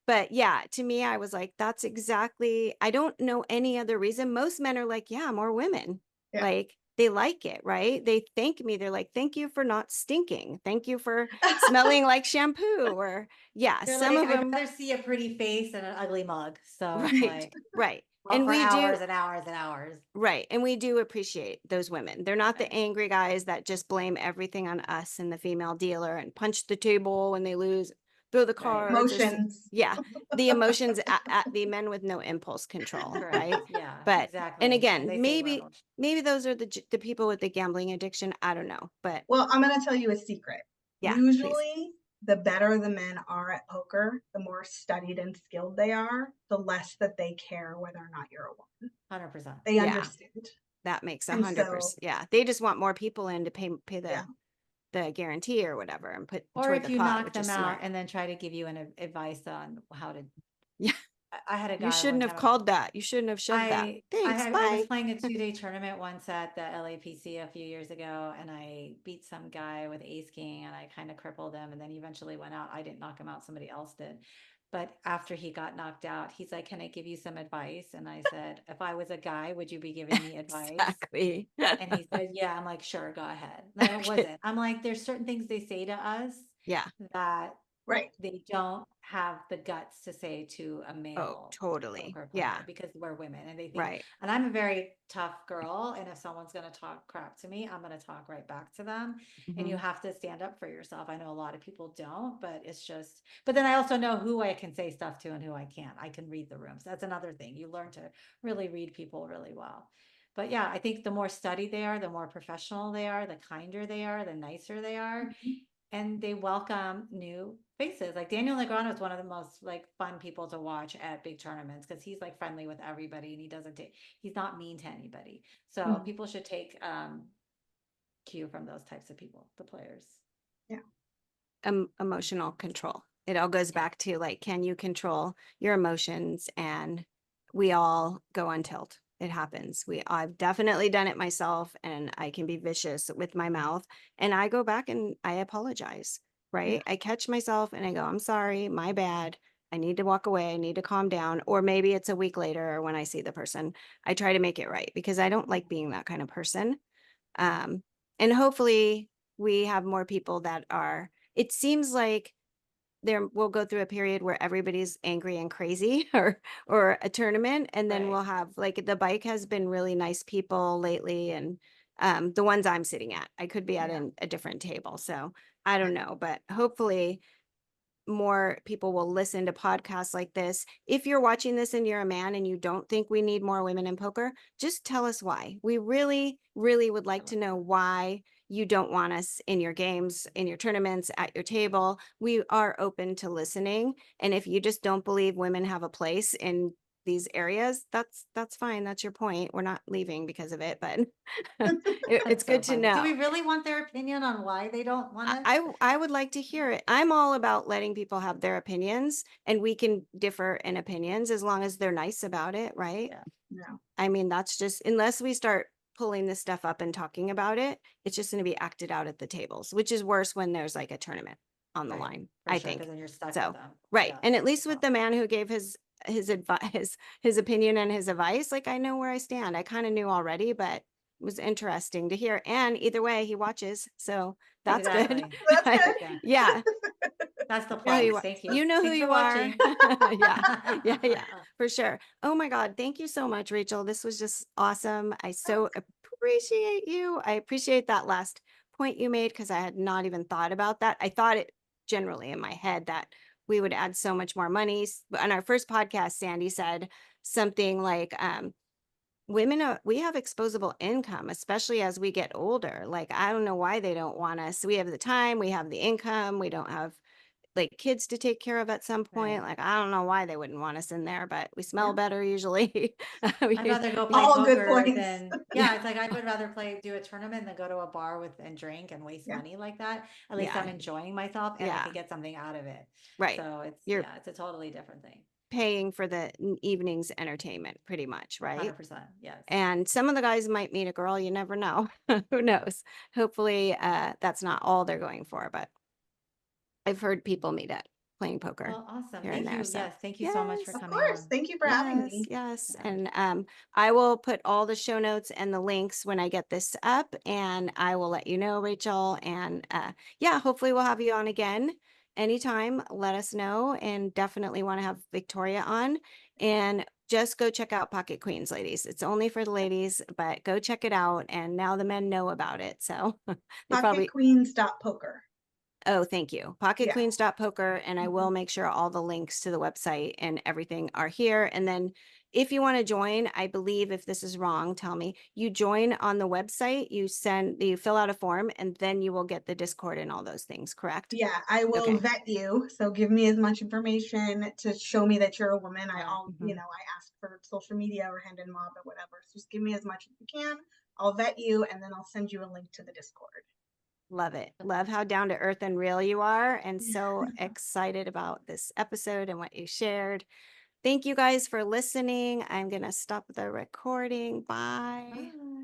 But yeah, to me, I was like, that's exactly, I don't know any other reason. Most men are like, yeah, more women. Yeah. Like, they like it, right? They thank me. They're like, thank you for not stinking. Thank you for smelling like shampoo. Or yeah, They're some like, of I'd them. rather see a pretty face than an ugly mug. So it's Right, like, right. well, And for we do, hours and hours and hours. right. And we do appreciate those women. They're not the Right. angry guys that just blame everything on us and the female dealer and punch the table when they lose, throw the Right. cards. Emotions. Yeah, the emotions at the men with no impulse control, Correct. right? Yeah, But, exactly. and And again, they say we're maybe emotional. those are the people with the gambling addiction. I don't know, but Well, I'm going to tell you a secret. yeah, please. Usually, the better the men are at poker, the more studied and skilled they are, the less that they care whether or not you're a woman. 100%. They Yeah. understand. That makes And 100%. so, Yeah, they just want more people in to pay yeah. the guarantee or whatever, and put Or toward if the you pot, knock which is them out smart. and then try to give you an advice on how to. Yeah. I had a You guy shouldn't one have time. called that. You shouldn't have shoved that. Thanks. I Bye. was playing a 2-day tournament once at the LAPC a few years ago, and I beat some guy with ace king, and I kind of crippled him, and then he eventually went out. I didn't knock him out, somebody else did. But after he got knocked out, he's like, "Can I give you some advice?" And I said, "If I was a guy, would you be giving me advice?" Exactly. And he said, "Yeah." I'm like, "Sure, go ahead." No, it wasn't. I'm like, there's certain things they say to us Yeah. that Right. they don't have the guts to say to a Oh, male totally. poker player Yeah. because we're women and they think, Right. and I'm a very tough girl. And if someone's going to talk crap to me, I'm going to talk right back to them. And you Mhm. have to stand up for yourself. I know a lot of people don't, but it's just, but then I also know who I can say stuff to and who I can't. I can read the rooms. That's another thing. You learn to really read people really well. But yeah, I think the more studied they are, the more professional they are, the kinder they are, the nicer they are. And they welcome new faces. Like Daniel Negreanu is one of the most like fun people to watch at big tournaments because he's like friendly with everybody and he doesn't take, he's not mean to anybody. So Mhm. people should take cue from those types of people, the players. Emotional control. It all goes Yeah. back to like, can you control your emotions? And we all go on tilt. It happens. I've definitely done it myself, and I can be vicious with my mouth, and I go back and I apologize, right? I catch myself and I go, I'm sorry, my bad. I need to walk away. I need to calm down. Or maybe it's a week later when I see the person, I try to make it right, because I don't like being that kind of person. And hopefully we have more people that are, it seems like we'll go through a period where everybody's angry and crazy or a tournament, and then Right. we'll have, like, the bike has been really nice people lately, and the ones I'm sitting at, I could be at Yeah. a different table, so I don't know, but hopefully more people will listen to podcasts like this. If you're watching this and you're a man and you don't think we need more women in poker, just tell us why. We really, really would like to know why you don't want us in your games, in your tournaments, at your table. We are open to listening. And if you just don't believe women have a place in these areas, that's fine. That's your point. We're not leaving because of it, but it's That's so good to funny. Do we know. really want their opinion on why they don't want us? I would like to hear it. I'm all about letting people have their opinions, and we can differ in opinions as long as they're nice about it, right? Yeah. No. I mean, that's just, unless we start pulling this stuff up and talking about it, it's just going to be acted out at the tables, which is worse when there's like a tournament on the Right, line, for I sure, think. because then you're stuck So, with them. right. Yeah, And at that's the least with the problem. man who gave his advice, his opinion and his advice, like I know where I stand. I kind of knew already, but it was interesting to hear. And either way, he watches. So that's good. Exactly. That's good. Yeah, Yeah. that's the You know who plus. you are. Thank you. You know who Thanks for you are. watching. Yeah, for sure. Oh my God. Thank you so much, Rachel. This was just awesome. I so appreciate you. I appreciate that last point you made because I had not even thought about that. I thought it generally in my head that we would add so much more money. On our first podcast, Sandy said something like, women we have exposable income, especially as we get older. Like, I don't know why they don't want us. We have the time, we have the income, we don't have like kids to take care of at some point. Right. Like, I don't know why they wouldn't want us in there, but we smell Yeah. better usually. I'd rather go play All good poker points. than, yeah, it's like I would rather do a tournament than go to a bar and drink and waste Yeah. money like that. At least Yeah. I'm enjoying myself and I Yeah. can get something out of it. Right. So it's, You're yeah, it's a totally different thing. paying for the evening's entertainment pretty much, right? 100%. Yes. And some of the guys might meet a girl, you never know. Who knows? Hopefully, that's not all they're going for, but I've heard people meet at playing poker Well, awesome. here and Thank there. you. So Yes. Thank you so much for yes. Of coming course. on. Thank you for having me. Yes. Yeah. And I will put all the show notes and the links when I get this up, and I will let you know, Rachel. And yeah, hopefully we'll have you on again anytime. Let us know, and definitely want to have Victoria on. And just go check out Pocket Queens, ladies. It's only for the ladies, but go check it out. And now the men know about it. So they probably, Pocketqueens.poker. oh, thank you. Yeah. Pocketqueens.poker. And I will make sure all the links to the website and everything are here. And then if you want to join, I believe if this is wrong, tell me. You join on the website, you fill out a form, and then you will get the Discord and all those things, correct? Yeah, I will Okay. vet you. So give me as much information to show me that you're a woman. I Mhm. I ask for social media or hand in mob or whatever. So just give me as much as you can. I'll vet you and then I'll send you a link to the Discord. Love it. Love how down to earth and real you are. And so excited about this episode and what you shared. Thank you guys for listening. I'm going to stop the recording. Bye. Bye.